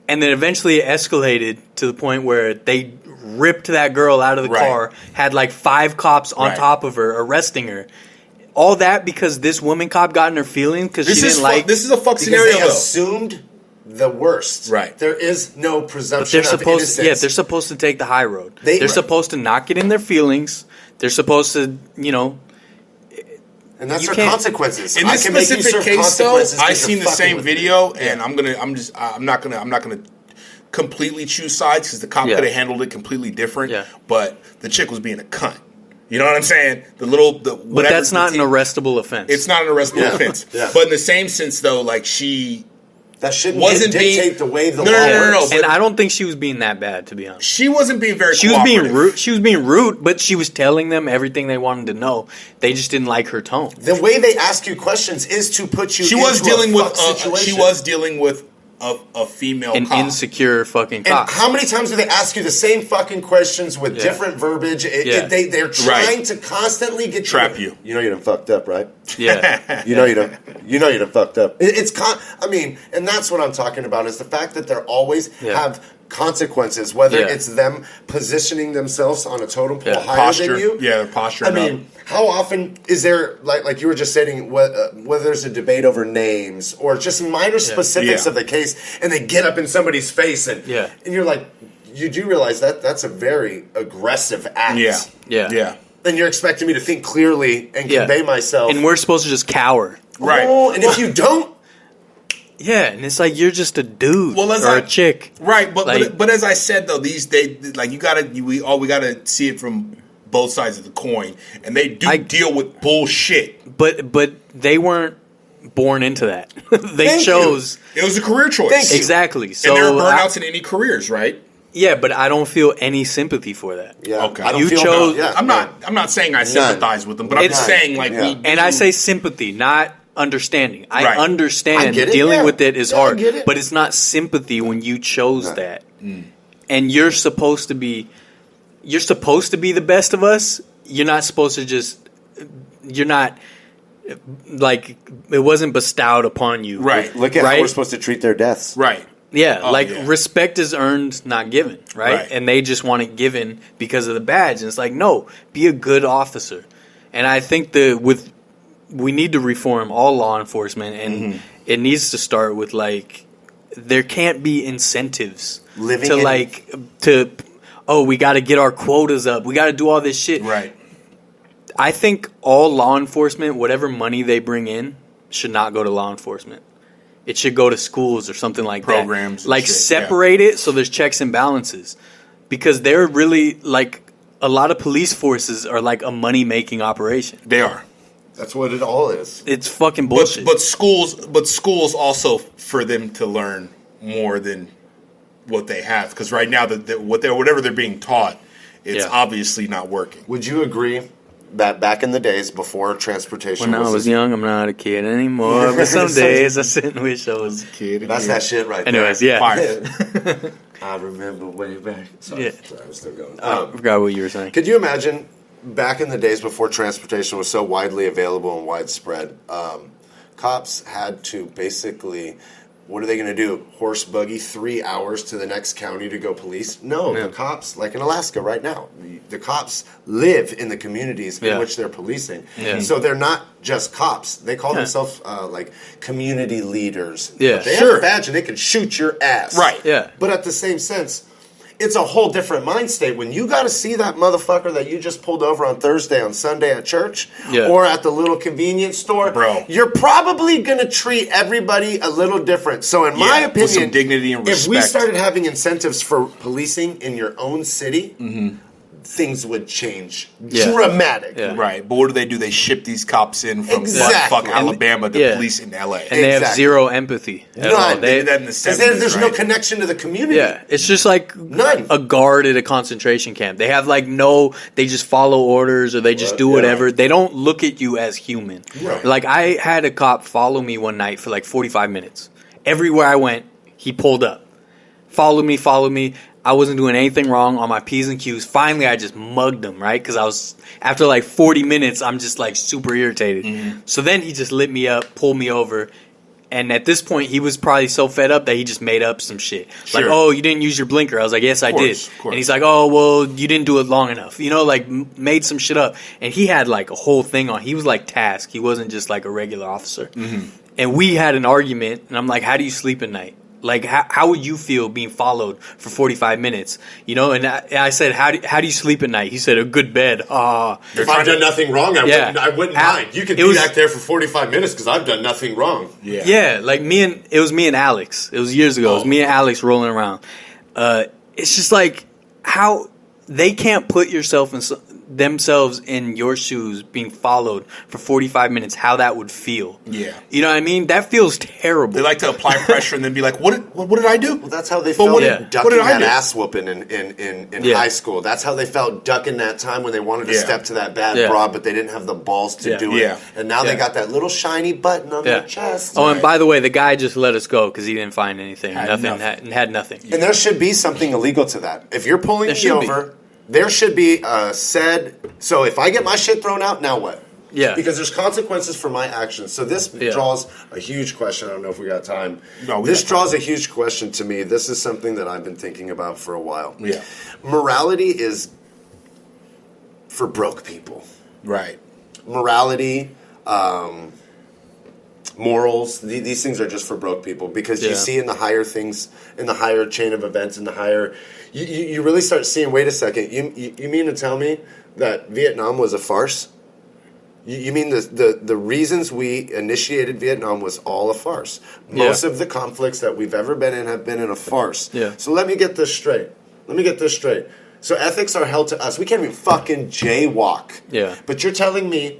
And then eventually it escalated to the point where they ripped that girl out of the car. Had like 5 cops on top of her, arresting her. All that because this woman cop got in her feelings because she didn't like. This is a fuck scenario. They assumed the worst. Right. There is no presumption of innocence. Yeah, they're supposed to take the high road. They're supposed to not get in their feelings. They're supposed to, And that's their consequences. In this specific case, though, I seen the same video, and I'm not gonna completely choose sides because the cop could have handled it completely different. Yeah. But the chick was being a cunt. You know what I'm saying? But that's not an arrestable offense. It's not an arrestable offense. Yeah. But in the same sense, though, like that shouldn't dictate the way the law works. And I don't think she was being that bad, to be honest. She wasn't being very She was being rude. She was being rude, but she was telling them everything they wanted to know. They just didn't like her tone. The way they ask you questions is to put you into a situation. She was dealing with a female cop. An insecure fucking cop. And how many times do they ask you the same fucking questions with different verbiage? They're trying to constantly get trap you. You know you done fucked up, right? Yeah. you know you done fucked up. And that's what I'm talking about is the fact that they're always have consequences, whether it's them positioning themselves on a totem pole higher than you. Yeah, they're posturing up. How often is there, like you were just saying, whether there's a debate over names or just minor specifics of the case, and they get up in somebody's face, and you're like, you do realize that's a very aggressive act. Yeah. Then you're expecting me to think clearly and convey myself. And we're supposed to just cower. Right. Oh, and if you don't, yeah, and it's like you're just a dude or a chick, right? But as I said though, we gotta see it from both sides of the coin, and they do deal with bullshit. But they weren't born into that. They chose. It was a career choice. Exactly. So and there are burnouts in any careers, right? Yeah, but I don't feel any sympathy for that. Yeah. Okay. I'm not saying I sympathize with them, but I'm just saying and I say sympathy, not understanding. I understand dealing with it is hard, but it's not sympathy when you chose that. And you're supposed to be the best of us. You're not supposed to you're not like it wasn't bestowed upon you. Right. Look at how we're supposed to treat their deaths. Right. Yeah, respect is earned, not given, right? And they just want it given because of the badge. And it's like, no, be a good officer. And I think we need to reform all law enforcement, and it needs to start with there can't be incentives we got to get our quotas up. We got to do all this shit. Right. I think all law enforcement, whatever money they bring in, should not go to law enforcement. It should go to schools or something like programs that. Separate it so there's checks and balances. Because they're really a lot of police forces are like a money making operation. They are. That's what it all is. It's fucking bullshit. But schools also for them to learn more than what they have, because right now whatever they're being taught, it's obviously not working. Would you agree that back in the days before transportation, when I was young, I'm not a kid anymore. But some days I sit and wish I was a kid again. That's that shit right Anyways, there. Anyways, I remember way back. Sorry, I'm still going. I forgot what you were saying. Could you imagine back in the days before transportation was so widely available and widespread, cops had to basically, what are they going to do? Horse buggy 3 hours to the next county to go police? No, the cops, like in Alaska right now, the cops live in the communities in which they're policing. Yeah. So they're not just cops. They call themselves like community leaders. Yeah. They have a badge and they can shoot your ass. Right. Yeah. But at the same sense, it's a whole different mind state when you got to see that motherfucker that you just pulled over on Thursday, on Sunday at church, or at the little convenience store. Bro, you're probably going to treat everybody a little different. So in my opinion, with some dignity and respect. If we started having incentives for policing in your own city, things would change dramatically. Yeah. Right. But what do? They ship these cops in from fuck Alabama to police in LA. And they have zero empathy. None. There's no connection to the community. Yeah. It's just like a guard at a concentration camp. They have like they just follow orders or they just do whatever. They don't look at you as human. Right. Like I had a cop follow me one night for like 45 minutes. Everywhere I went, he pulled up. Follow me. I wasn't doing anything wrong on my P's and Q's. Finally, I just mugged him, right? Because I was, after like 40 minutes, I'm just like super irritated. So then he just lit me up, pulled me over. And at this point, he was probably so fed up that he just made up some shit. Sure. Like, oh, you didn't use your blinker. I was like, yes, I did. And he's like, oh, well, you didn't do it long enough. You know, like made some shit up. And he had like a whole thing on. He was like tasked. He wasn't just like a regular officer. And we had an argument. And I'm like, how do you sleep at night? Like, how would you feel being followed for 45 minutes? You know, and I said, how do you sleep at night? He said, a good bed. If I've done nothing wrong, I wouldn't mind. You could be back there for 45 minutes because I've done nothing wrong. Yeah, like it was me and Alex. It was years ago. It was me and Alex rolling around. It's just like how they can't put themselves in your shoes being followed for 45 minutes, how that would feel. Yeah. You know what I mean? That feels terrible. They like to apply pressure and then be like, what did I do? Well, that's how they felt ducking that ass whooping in high school. That's how they felt ducking that time when they wanted to step to that bad broad, but they didn't have the balls to do it. And now they got that little shiny button on their chest. Oh, and by the way, the guy just let us go because he didn't find anything. Had nothing. And there should be something illegal to that. If you're pulling me over... There should be so if I get my shit thrown out, now what? Yeah. Because there's consequences for my actions. So this draws a huge question. I don't know if we got time. No, this draws a huge question to me. This is something that I've been thinking about for a while. Yeah. Morality is for broke people. Right. Morality, morals, these things are just for broke people because you see in the higher things, in the higher chain of events, in the higher... You really start seeing, wait a second, you mean to tell me that Vietnam was a farce? You mean the reasons we initiated Vietnam was all a farce? Most of the conflicts that we've ever been in have been in a farce. Yeah. So let me get this straight. So ethics are held to us. We can't even fucking jaywalk. Yeah. But you're telling me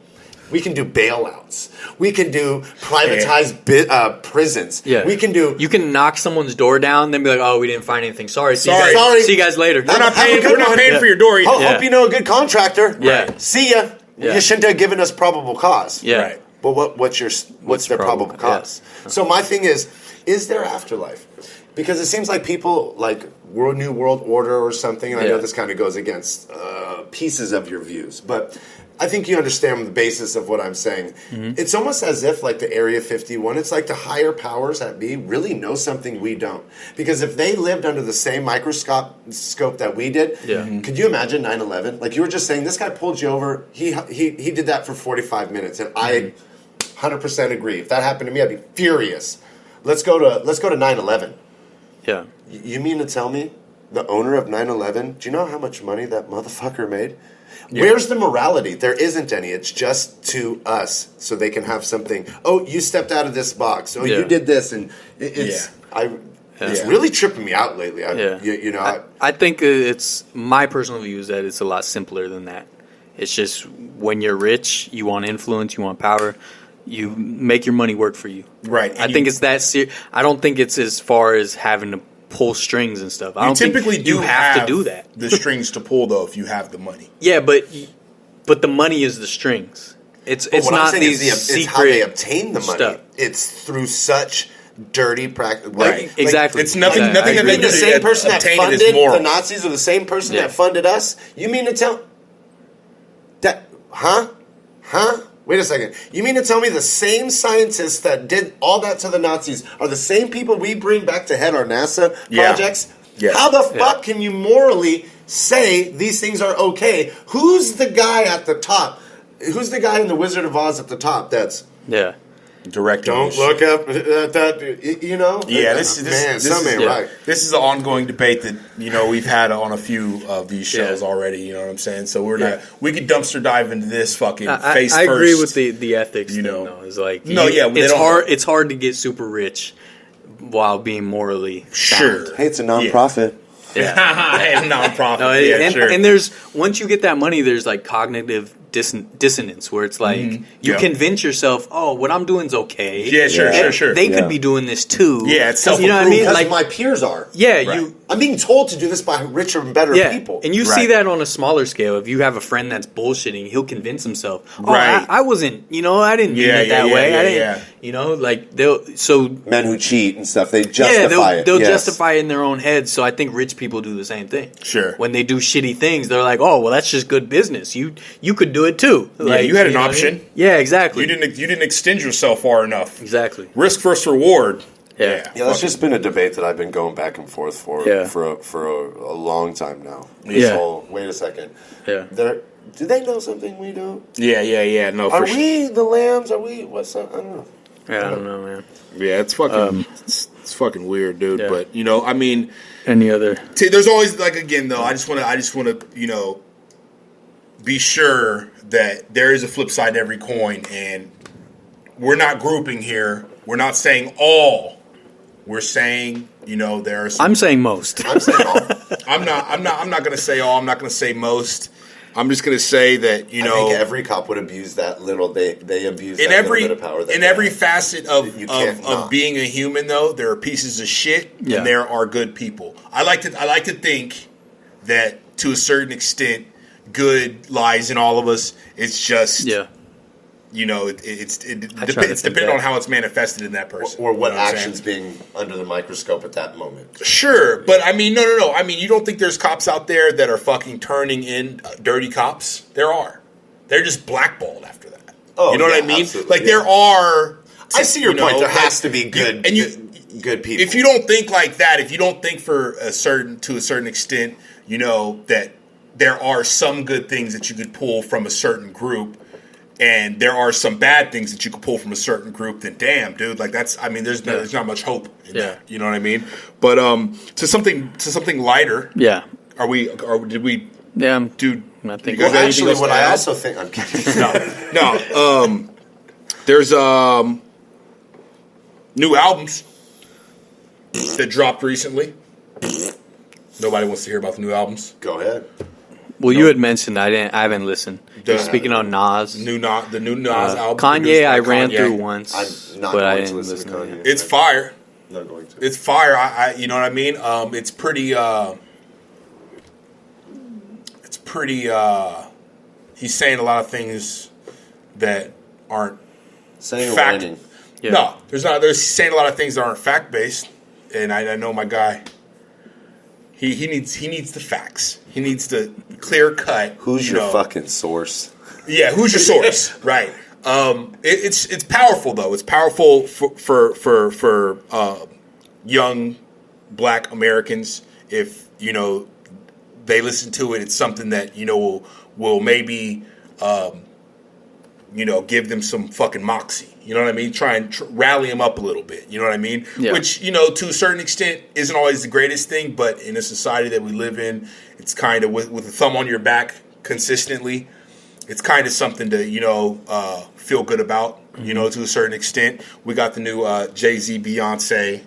we can do bailouts. We can do privatized prisons. Yeah. We can do... You can knock someone's door down, then be like, oh, we didn't find anything. Sorry. See you guys later. We're not paying for your door. Hope you know a good contractor. Yeah. Right. See ya. Yeah. You shouldn't have given us probable cause. Yeah. Right. But what's their probable cause? Yeah. So my thing is there afterlife? Because it seems like people like New World Order or something, and I know this kind of goes against pieces of your views, but... I think you understand the basis of what I'm saying. Mm-hmm. It's almost as if, like the Area 51, it's like the higher powers that be really know something we don't. Because if they lived under the same microscope that we did, could you imagine 9/11? Like you were just saying, this guy pulled you over. He did that for 45 minutes, and I 100% agree. If that happened to me, I'd be furious. Let's go to 9/11. Yeah. You mean to tell me the owner of 9/11? Do you know how much money that motherfucker made? Yeah. Where's the morality? There isn't any. It's just to us, so they can have something. Oh, you stepped out of this box. Oh, you did this, and it's really tripping me out lately. I think it's my personal view is that it's a lot simpler than that. It's just when you're rich, you want influence, you want power, you make your money work for you. Right. I think it's that serious. I don't think it's as far as having to pull strings and stuff. I don't typically think you have to do that. The strings to pull though, if you have the money. Yeah, but the money is the strings. It's not these secret. It's how they obtain the money. Stuff. It's through such dirty practice. Right. Exactly. It's nothing. Nothing that the same person that funded the Nazis or the same person that funded us. You mean to tell? Huh? Wait a second. You mean to tell me the same scientists that did all that to the Nazis are the same people we bring back to head our NASA projects? Yeah. How the fuck can you morally say these things are okay? Who's the guy at the top? Who's the guy in the Wizard of Oz at the top that's... Yeah. Directing. Don't look up that, you know? Yeah, this is an ongoing debate that, you know, we've had on a few of these shows already, you know what I'm saying? So we're not, we could dumpster dive into this fucking face first. I agree with the ethics thing, though. It's like, it's hard to get super rich while being morally sound. Hey, it's a nonprofit. Yeah. Nonprofit. And there's, once you get that money, there's like cognitive dissonance where it's like you convince yourself, oh, what I'm doing is okay. Yeah, sure. They could be doing this too. Yeah, it's self-approved. You know what I mean? Like my peers are. Yeah, I'm being told to do this by richer and better people. And you see that on a smaller scale. If you have a friend that's bullshitting, he'll convince himself, oh, I wasn't, you know, I didn't mean it that way. I didn't, you know, like men who cheat and stuff, they justify it. They'll justify it in their own heads. So I think rich people do the same thing. Sure. When they do shitty things, they're like, oh, well, that's just good business. You could do it too. Like, you had an option. Yeah, exactly. You didn't extend yourself far enough. Exactly. Risk versus reward. Yeah, that's just been a debate that I've been going back and forth for a long time now. Wait a second. Yeah. Do they know something we don't? Yeah. No, are we the lambs? Are we what's up? I don't know. Yeah, I don't know, man. Yeah, it's fucking it's fucking weird, dude. Yeah. But you know, I mean, any other? There's always like again though. I just want to you know be sure that there is a flip side to every coin, and we're not grouping here. We're not saying all. We're saying, you know, there are some... I'm saying most. I'm saying all. I'm not going to say all. I'm not going to say most. I'm just going to say that, you know... I think every cop would abuse that little... They abuse that little bit of power. In every facet of being a human, though, there are pieces of shit, and there are good people. I like to think that, to a certain extent, good lies in all of us. It's just... Yeah. You know, it's dependent on how it's manifested in that person. Or what action's being under the microscope at that moment. Sure, but I mean, no. I mean, you don't think there's cops out there that are fucking turning in dirty cops? There are. They're just blackballed after that. Oh, you know what I mean? Like, there are... I see your point. There has to be good people. If you don't think like that, if you don't think to a certain extent, you know, that there are some good things that you could pull from a certain group, and there are some bad things that you could pull from a certain group, then damn, dude, like that's, I mean, there's not much hope in that. You know what I mean? But to something lighter. Yeah. Did we? Yeah. Dude, I think. Well, actually, what I also think, I'm kidding. No. There's new albums that dropped recently. Nobody wants to hear about the new albums. Go ahead. Well, you had mentioned I haven't listened. Speaking on Nas, the new Nas album. Kanye, I ran through once, but I didn't listen to Kanye. It's fire. Not going to. It's fire. I you know what I mean? It's pretty. It's pretty. He's saying a lot of things that aren't fact. Yeah. No, there's not. There's saying a lot of things that aren't fact based, and I know my guy. He needs the facts. He needs the clear cut. Who's your fucking source? Yeah, who's your source? Right. It's powerful though. It's powerful for young Black Americans. If you know they listen to it, it's something that you know will maybe give them some fucking moxie. You know what I mean? Try and rally them up a little bit. You know what I mean? Yeah. Which, you know, to a certain extent isn't always the greatest thing, but in a society that we live in, it's kind of with a thumb on your back consistently. It's kind of something to, you know, feel good about, you know, to a certain extent. We got the new Jay Z Beyonce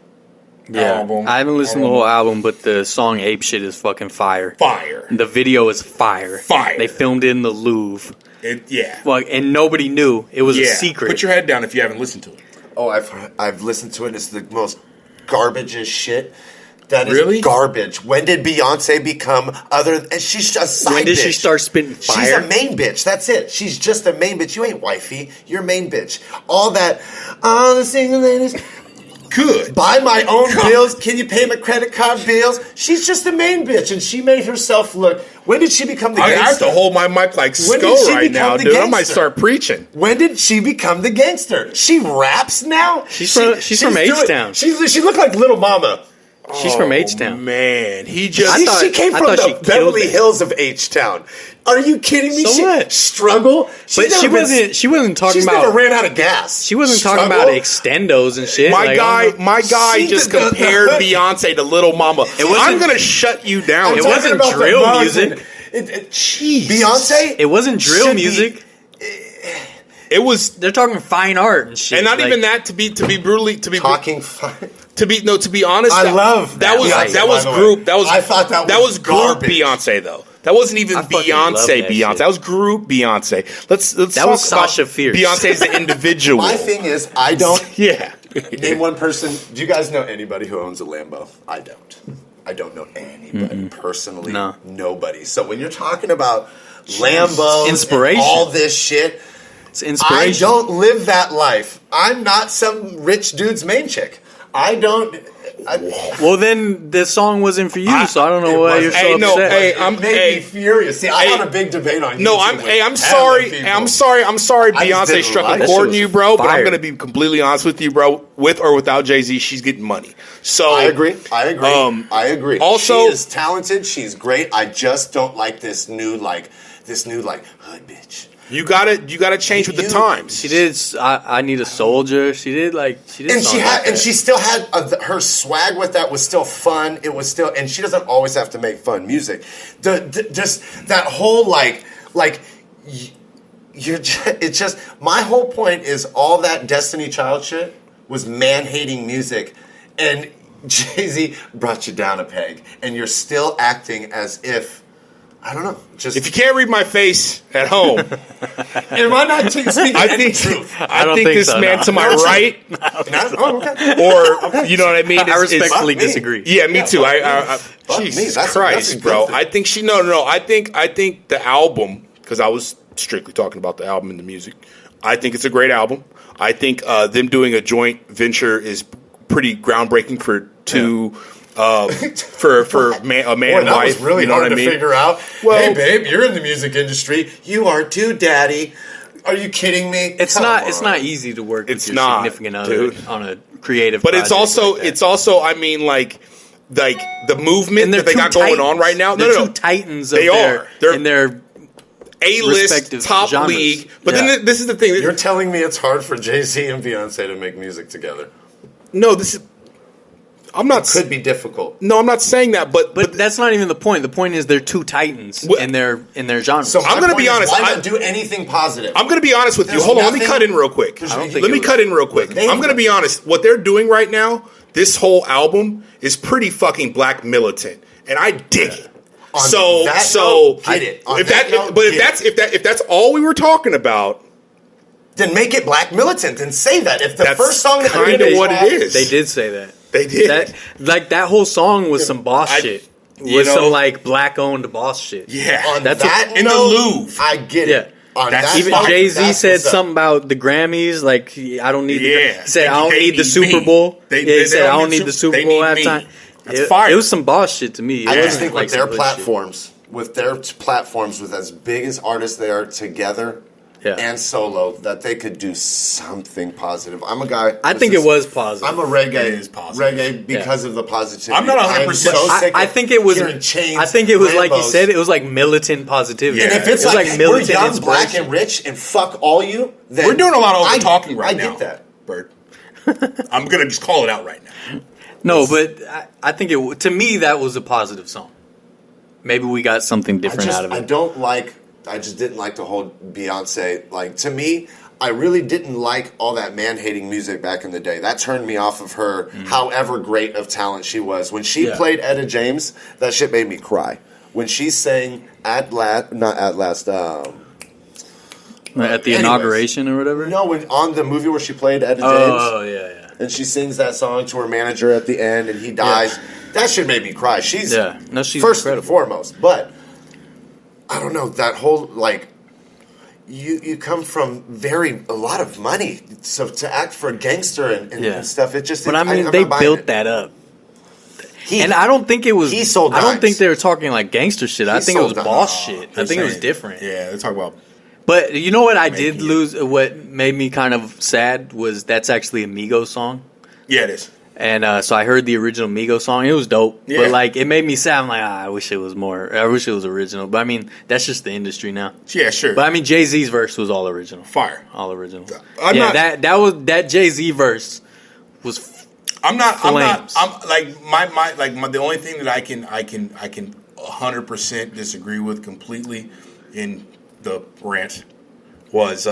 album. I haven't listened to the whole album, but the song Ape Shit is fucking fire. Fire. The video is fire. Fire. They filmed it in the Louvre. Yeah. Well, and nobody knew. It was a secret. Put your head down if you haven't listened to it. Oh, I've listened to it. It's the most garbage as shit. That is garbage. When did Beyonce become other? And she's just a side bitch. When did she start spitting fire? She's a main bitch. That's it. She's just a main bitch. You ain't wifey. You're main bitch. All that. All the single ladies. Good. Buy my own bills. Can you pay my credit card bills? She's just the main bitch, and she made herself look. When did she become the gangster? I have to hold my mic like Sesco right now, dude. I might start preaching. When did she become the gangster? She raps now? She's from H-Town. She looked like Little Mama. She's from H-Town. Man, she came from the Beverly Hills of H-Town. Are you kidding me? So what? Struggle? But she wasn't talking about. She never ran out of gas. She wasn't talking about extendos and shit. My guy just compared Beyonce to Little Mama. I'm gonna shut you down. It wasn't drill music. Jeez. Beyonce? It wasn't drill music. It was. They're talking fine art and shit. And not even that. To be brutally. Talking fine. To be honest, I love that was group. I thought that was group Beyonce though. That wasn't even Beyonce. That was group Beyonce. Let's that talk was Sasha about Fierce. Beyonce as an individual. My thing is, I don't. Yeah. Name one person. Do you guys know anybody who owns a Lambo? I don't. I don't know anybody personally. No. Nobody. So when you're talking about Lambos, inspiration, and all this shit. It's inspiration. I don't live that life. I'm not some rich dude's main chick. I don't. Well, then the song wasn't for you, so I don't know why you're so upset. It made me furious. See, I had a big debate on YouTube. No, I'm sorry. Beyonce struck a chord in you, bro. But I'm going to be completely honest with you, bro. With or without Jay Z, she's getting money. So I agree. I agree. Also, she is talented. She's great. I just don't like this new hood bitch. You gotta change with the times. She did. I Need a Soldier. She did and she still had her swag with that was still fun. It was still, and she doesn't always have to make fun music. Just that whole it's just my whole point is all that Destiny Child shit was man hating music, and Jay Z brought you down a peg, and you're still acting as if. I don't know. Just if you can't read my face at home, am I not speaking any truth? I think this man to my right, or you know what I mean. I respectfully disagree. Yeah, me too. Jesus Christ, bro. I think she. No. I think the album, because I was strictly talking about the album and the music. I think it's a great album. I think them doing a joint venture is pretty groundbreaking for two. For a man and wife, that was really hard to figure out. Well, hey, babe, you're in the music industry. You are too, daddy. Are you kidding me? It's not easy to work with your significant other on a creative. But it's also. I mean, like the movement that they got going on right now. They're two titans. They're in their A-list top genres. League. But then this is the thing. You're telling me it's hard for Jay Z and Beyonce to make music together? No, this is. It could be difficult. No, I'm not saying that, but that's not even the point. The point is they're two titans in their genre. So I'm going to be honest. Why not do anything positive? I'm going to be honest with you. Hold on, let me cut in real quick. I'm going to be honest. What they're doing right now, this whole album is pretty fucking black militant, and I dig it. If that's all we were talking about. Then make it black militant and say that. If the first song that kind of what it is. They did say that. They did. That whole song was some boss shit. Some black owned boss shit. Yeah. In the Louvre. I get it. Even Jay Z said something about the Grammys. Like, I don't need. He said I don't need the Super Bowl. He said I don't need the Super Bowl halftime. It was some boss shit to me. I just think with their platforms, with as big as artists they are together. And solo, that they could do something positive. I'm a guy. I think it was positive. I'm a reggae because of the positivity. I'm not 100%. I think it was. I think it was like you said. It was like militant positivity. And if it's like we're young, black, and rich, and fuck all you, then we're doing a lot of over talking right now. I get that, Bird. I'm gonna just call it out right now. No, but I think to me that was a positive song. Maybe we got something different out of it. I just didn't like the whole Beyonce. Like, to me, I really didn't like all that man-hating music back in the day. That turned me off of her, however great of talent she was. When she played Etta James, that shit made me cry. When she sang at the inauguration or whatever? No, on the movie where she played Etta James. Oh, yeah. And she sings that song to her manager at the end, and he dies. That shit made me cry. She's first incredible. And foremost. But I don't know, that whole, you come from a lot of money, so to act for a gangster and stuff, it just. But I mean, they built that up, and I don't think it was. He sold. I don't think they were talking like gangster shit. I think it was boss shit. I think it was different. Yeah, they're talking about. But you know what? I did lose. What made me kind of sad was that's actually a Migos song. Yeah, it is. And so I heard the original Migos song. It was dope. Yeah. But like, it made me sad. I'm like, I wish it was more. I wish it was original. But I mean, that's just the industry now. Yeah, sure. But I mean, Jay Z's verse was all original. Fire. All original. That Jay Z verse was. I'm like the only thing that I can 100% disagree with completely in the rant was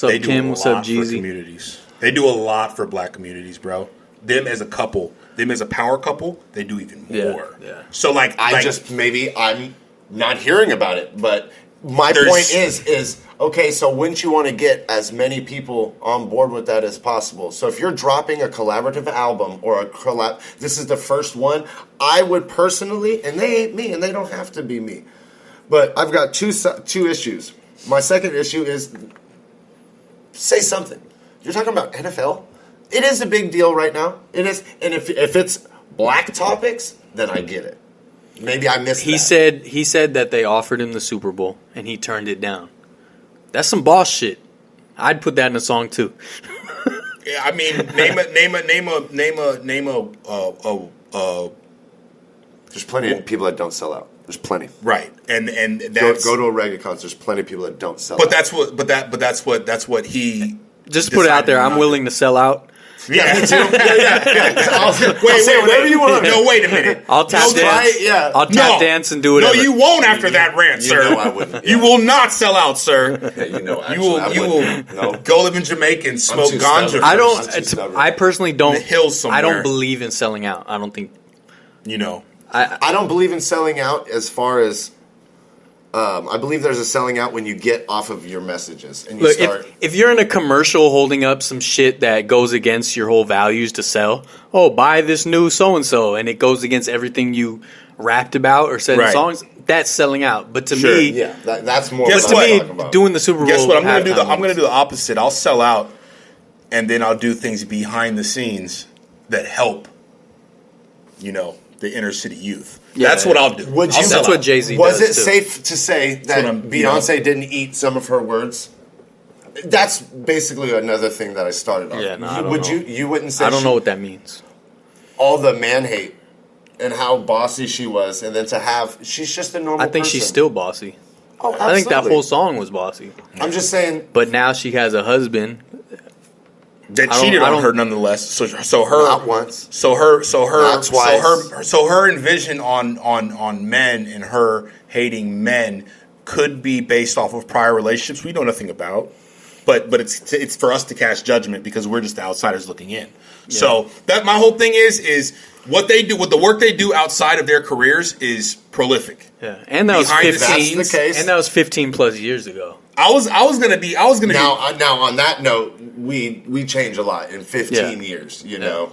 they do a lot for communities. They do a lot for black communities, bro. Them as a couple, them as a power couple, they do even more. Yeah. So maybe I'm not hearing about it, but my point is okay. So wouldn't you want to get as many people on board with that as possible? So if you're dropping a collaborative album or this is the first one, I would personally, and they ain't me, and they don't have to be me, but I've got two issues. My second issue is say something. You're talking about NFL. It is a big deal right now. It is, and if it's black topics, then I get it. Maybe I missed that. He said that they offered him the Super Bowl and he turned it down. That's some boss shit. I'd put that in a song too. Yeah, I mean, name a. There's plenty of people that don't sell out. There's plenty. Right, and that's go to a reggae concert. There's plenty of people that don't sell out. That's what he. Just put it out there. I'm willing to sell out. Yeah, me too. Wait, whatever you want. No, wait a minute. I'll tap dance. I'll tap dance and do whatever. No, you won't after that rant, sir. You know I wouldn't. Yeah. You will not sell out, sir. Yeah, you know, you will go live in Jamaica and smoke ganja. I personally don't. In the hills somewhere. I don't believe in selling out. I don't think. I don't believe in selling out as far as. I believe there's a selling out when you get off of your messages and you start. If you're in a commercial holding up some shit that goes against your whole values to sell, buy this new so and so, and it goes against everything you rapped about or said in songs, that's selling out. But to me, that's more. Guess what? Doing the Super Bowl. Guess what? I'm going to do. I'm going to do the opposite. I'll sell out, and then I'll do things behind the scenes that help. The inner city youth. Yeah, that's what I'll do. That's what Jay Z does. Was it safe to say that Beyonce didn't eat some of her words? That's basically another thing that I started on. Yeah, no, I don't know. You wouldn't say? I don't know what that means. All the man hate and how bossy she was, and then she's just a normal. I think person. She's still bossy. Oh, absolutely. I think that whole song was bossy. I'm just saying. But now she has a husband. That cheated on her nonetheless. So her not once. So her not twice. So her envision on men and her hating men could be based off of prior relationships we know nothing about. But it's for us to cast judgment because we're just the outsiders looking in. Yeah. So that my whole thing is what they do, what the work they do outside of their careers is prolific. Yeah, and that was 15. That's the case. And that was 15 plus years ago. Now on that note, we change a lot in 15 years. Know,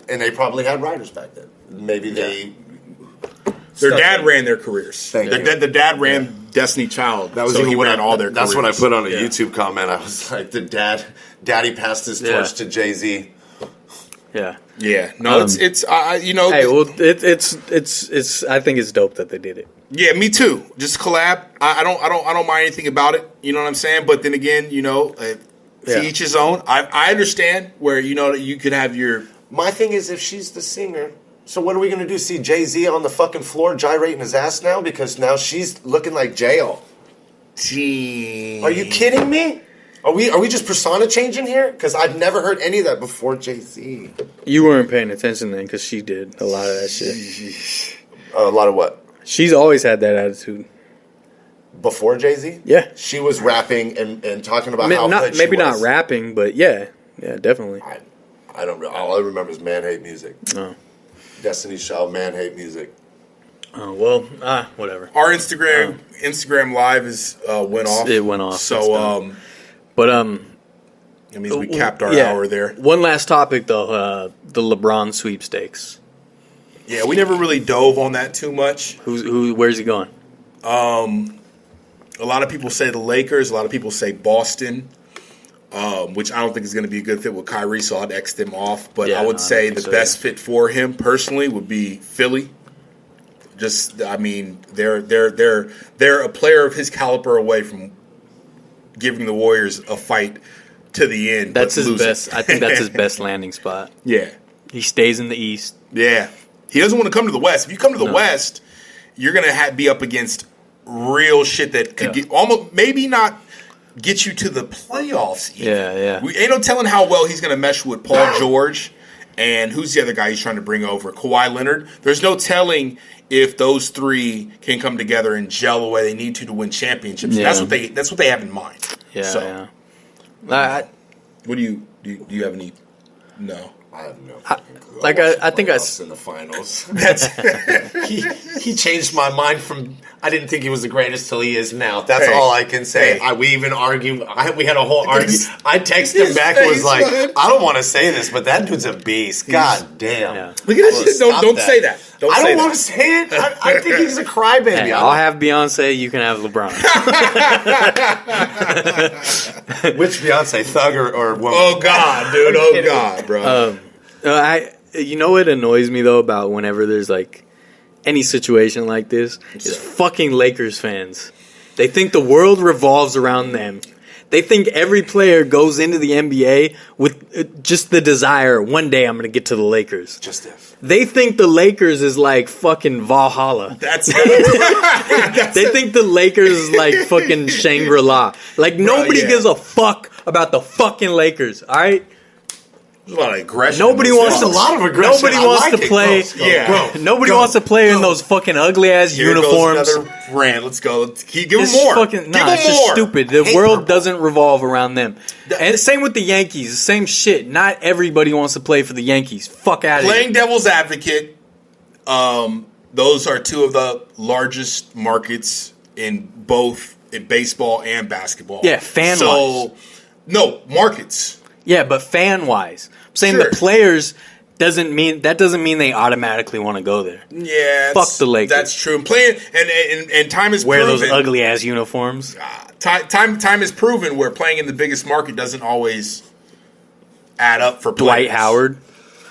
and they probably had writers back then. Maybe their dad ran their careers. The dad ran Destiny Child. That was so he ran all their. That's careers. what I put on a YouTube comment. I was like, Daddy passed his torch to Jay Z. Yeah. Yeah. No, it's Hey, well, it's. I think it's dope that they did it. Yeah, me too. Just collab. I don't mind anything about it. You know what I'm saying? But then again, to each his own. I understand where you could have your. My thing is, if she's the singer, so what are we gonna do? See Jay Z on the fucking floor gyrating his ass now because now she's looking like jail. Gee. Are you kidding me? Are we just persona changing here? Because I've never heard any of that before Jay Z. You weren't paying attention then, because she did a lot of that shit. A lot of what? She's always had that attitude. Before Jay Z? Yeah. She was rapping and talking about how good she was. Maybe not rapping, but yeah, definitely. I don't know. All I remember is man hate music. Oh. Destiny's Child, man hate music. Oh well, whatever. Our Instagram Live went off. It went off. So but it means we capped our hour there. One last topic though, the LeBron sweepstakes. Yeah, we never really dove on that too much. Where's he going? A lot of people say the Lakers. A lot of people say Boston, which I don't think is going to be a good fit with Kyrie, so I'd X them off. But I would say the best fit for him personally would be Philly. Just, I mean, they're a player of his caliber away from giving the Warriors a fight to the end. That's his best. I think that's his best landing spot. Yeah, he stays in the East. Yeah, he doesn't want to come to the West. If you come to the West, you're gonna be up against real shit that could get almost maybe not get you to the playoffs. Even. Yeah. We ain't no telling how well he's gonna mesh with Paul George and who's the other guy he's trying to bring over, Kawhi Leonard. There's no telling if those three can come together and gel the way they need to win championships. Yeah. That's what they have in mind. Yeah. So, what do you have any? No. I have no clue. I think I in the finals. he changed my mind from I didn't think he was the greatest till he is now. That's all I can say. We even argued. We had a whole argument. I texted him back and was like, I don't want to say this, but that dude's a beast. God damn. Yeah. Look at this. Don't say that. I don't want to say it. I think he's a crybaby. Hey, I'll have Beyonce. You can have LeBron. Which Beyonce, thug or woman? Oh God, dude. Oh God, bro. You know what annoys me though about whenever there's like any situation like this is fucking Lakers fans. They think the world revolves around them. They think every player goes into the NBA with just the desire, one day I'm going to get to the Lakers. Just if. They think the Lakers is like fucking Valhalla. They think the Lakers is like fucking Shangri-La. Like nobody gives a fuck about the fucking Lakers, all right? There's a lot of aggression. Nobody wants a lot of aggression. Nobody wants to play. Nobody wants to play in those fucking ugly ass uniforms. Goes another rant. Let's go. Give them more. It's just stupid. The world doesn't revolve around them. And same with the Yankees. Same shit. Not everybody wants to play for the Yankees. Fuck out of here. Playing devil's advocate. Those are two of the largest markets in both in baseball and basketball. Yeah, fan-wise. No, markets. Yeah, but fan-wise. I'm saying the players doesn't mean they automatically want to go there. Yeah. Fuck the Lakers. That's true. And playing and time is wear proven. Those ugly-ass uniforms. Time is proven where playing in the biggest market doesn't always add up for players. Dwight Howard.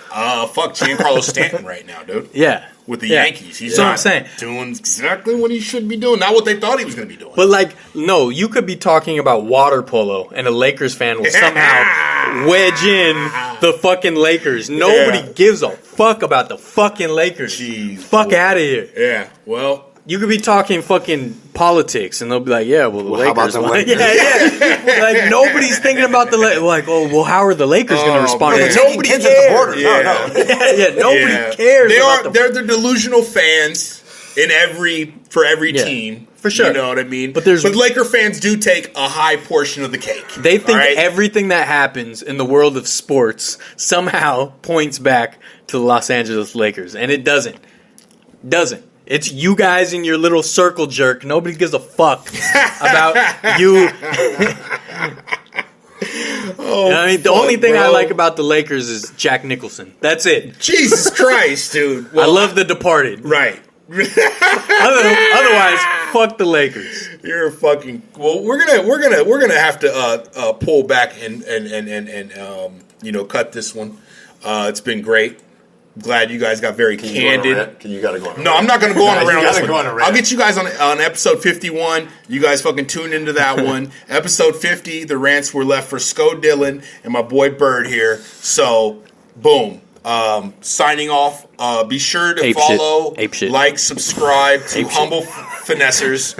Fuck Giancarlo Stanton right now, dude. Yeah. With the Yankees. He's not doing exactly what he should be doing. Not what they thought he was going to be doing. But, no, you could be talking about water polo, and a Lakers fan will somehow wedge in the fucking Lakers. Nobody gives a fuck about the fucking Lakers. Jeez. Fuck out of here. Yeah, well... You could be talking fucking politics, and they'll be like, "Yeah, well, the Lakers." How about the Lakers? Yeah. Like nobody's thinking about the like. Oh, well, how are the Lakers going to respond? Man. Nobody cares at the border. Yeah. Nobody cares. They're the delusional fans for every team. For sure. You know what I mean? But Laker fans do take a high portion of the cake. They think everything that happens in the world of sports somehow points back to the Los Angeles Lakers, and it doesn't. It's you guys in your little circle jerk. Nobody gives a fuck about you. The only thing I like about the Lakers is Jack Nicholson. That's it. Jesus Christ, dude. Well, I love The Departed. Right. Otherwise, fuck the Lakers. You're fucking. Well, we're gonna have to pull back and cut this one. It's been great. Glad you guys got very candid. You gotta go on a rant. No, I'm not gonna go on a rant. I'll get you guys on episode 51. You guys fucking tune into that one. Episode 50, the rants were left for Sco Dillon and my boy Bird here. So, boom. Signing off. Be sure to follow, like, subscribe to Humble Finessors.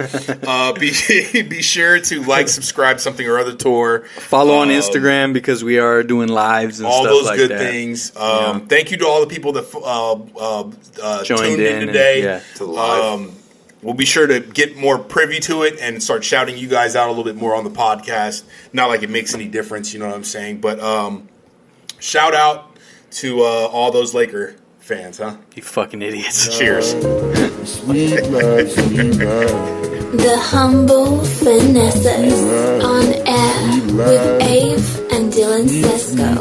Be sure to like, subscribe, something or other tour. Follow on Instagram because we are doing lives and all stuff those like good that. Things. Thank you to all the people that tuned in today. To live. We'll be sure to get more privy to it and start shouting you guys out a little bit more on the podcast. Not like it makes any difference, you know what I'm saying? But shout out to all those Laker fans, huh? You fucking idiots. Cheers. The Humble Finessors on air with Abe and Dylan Sesco.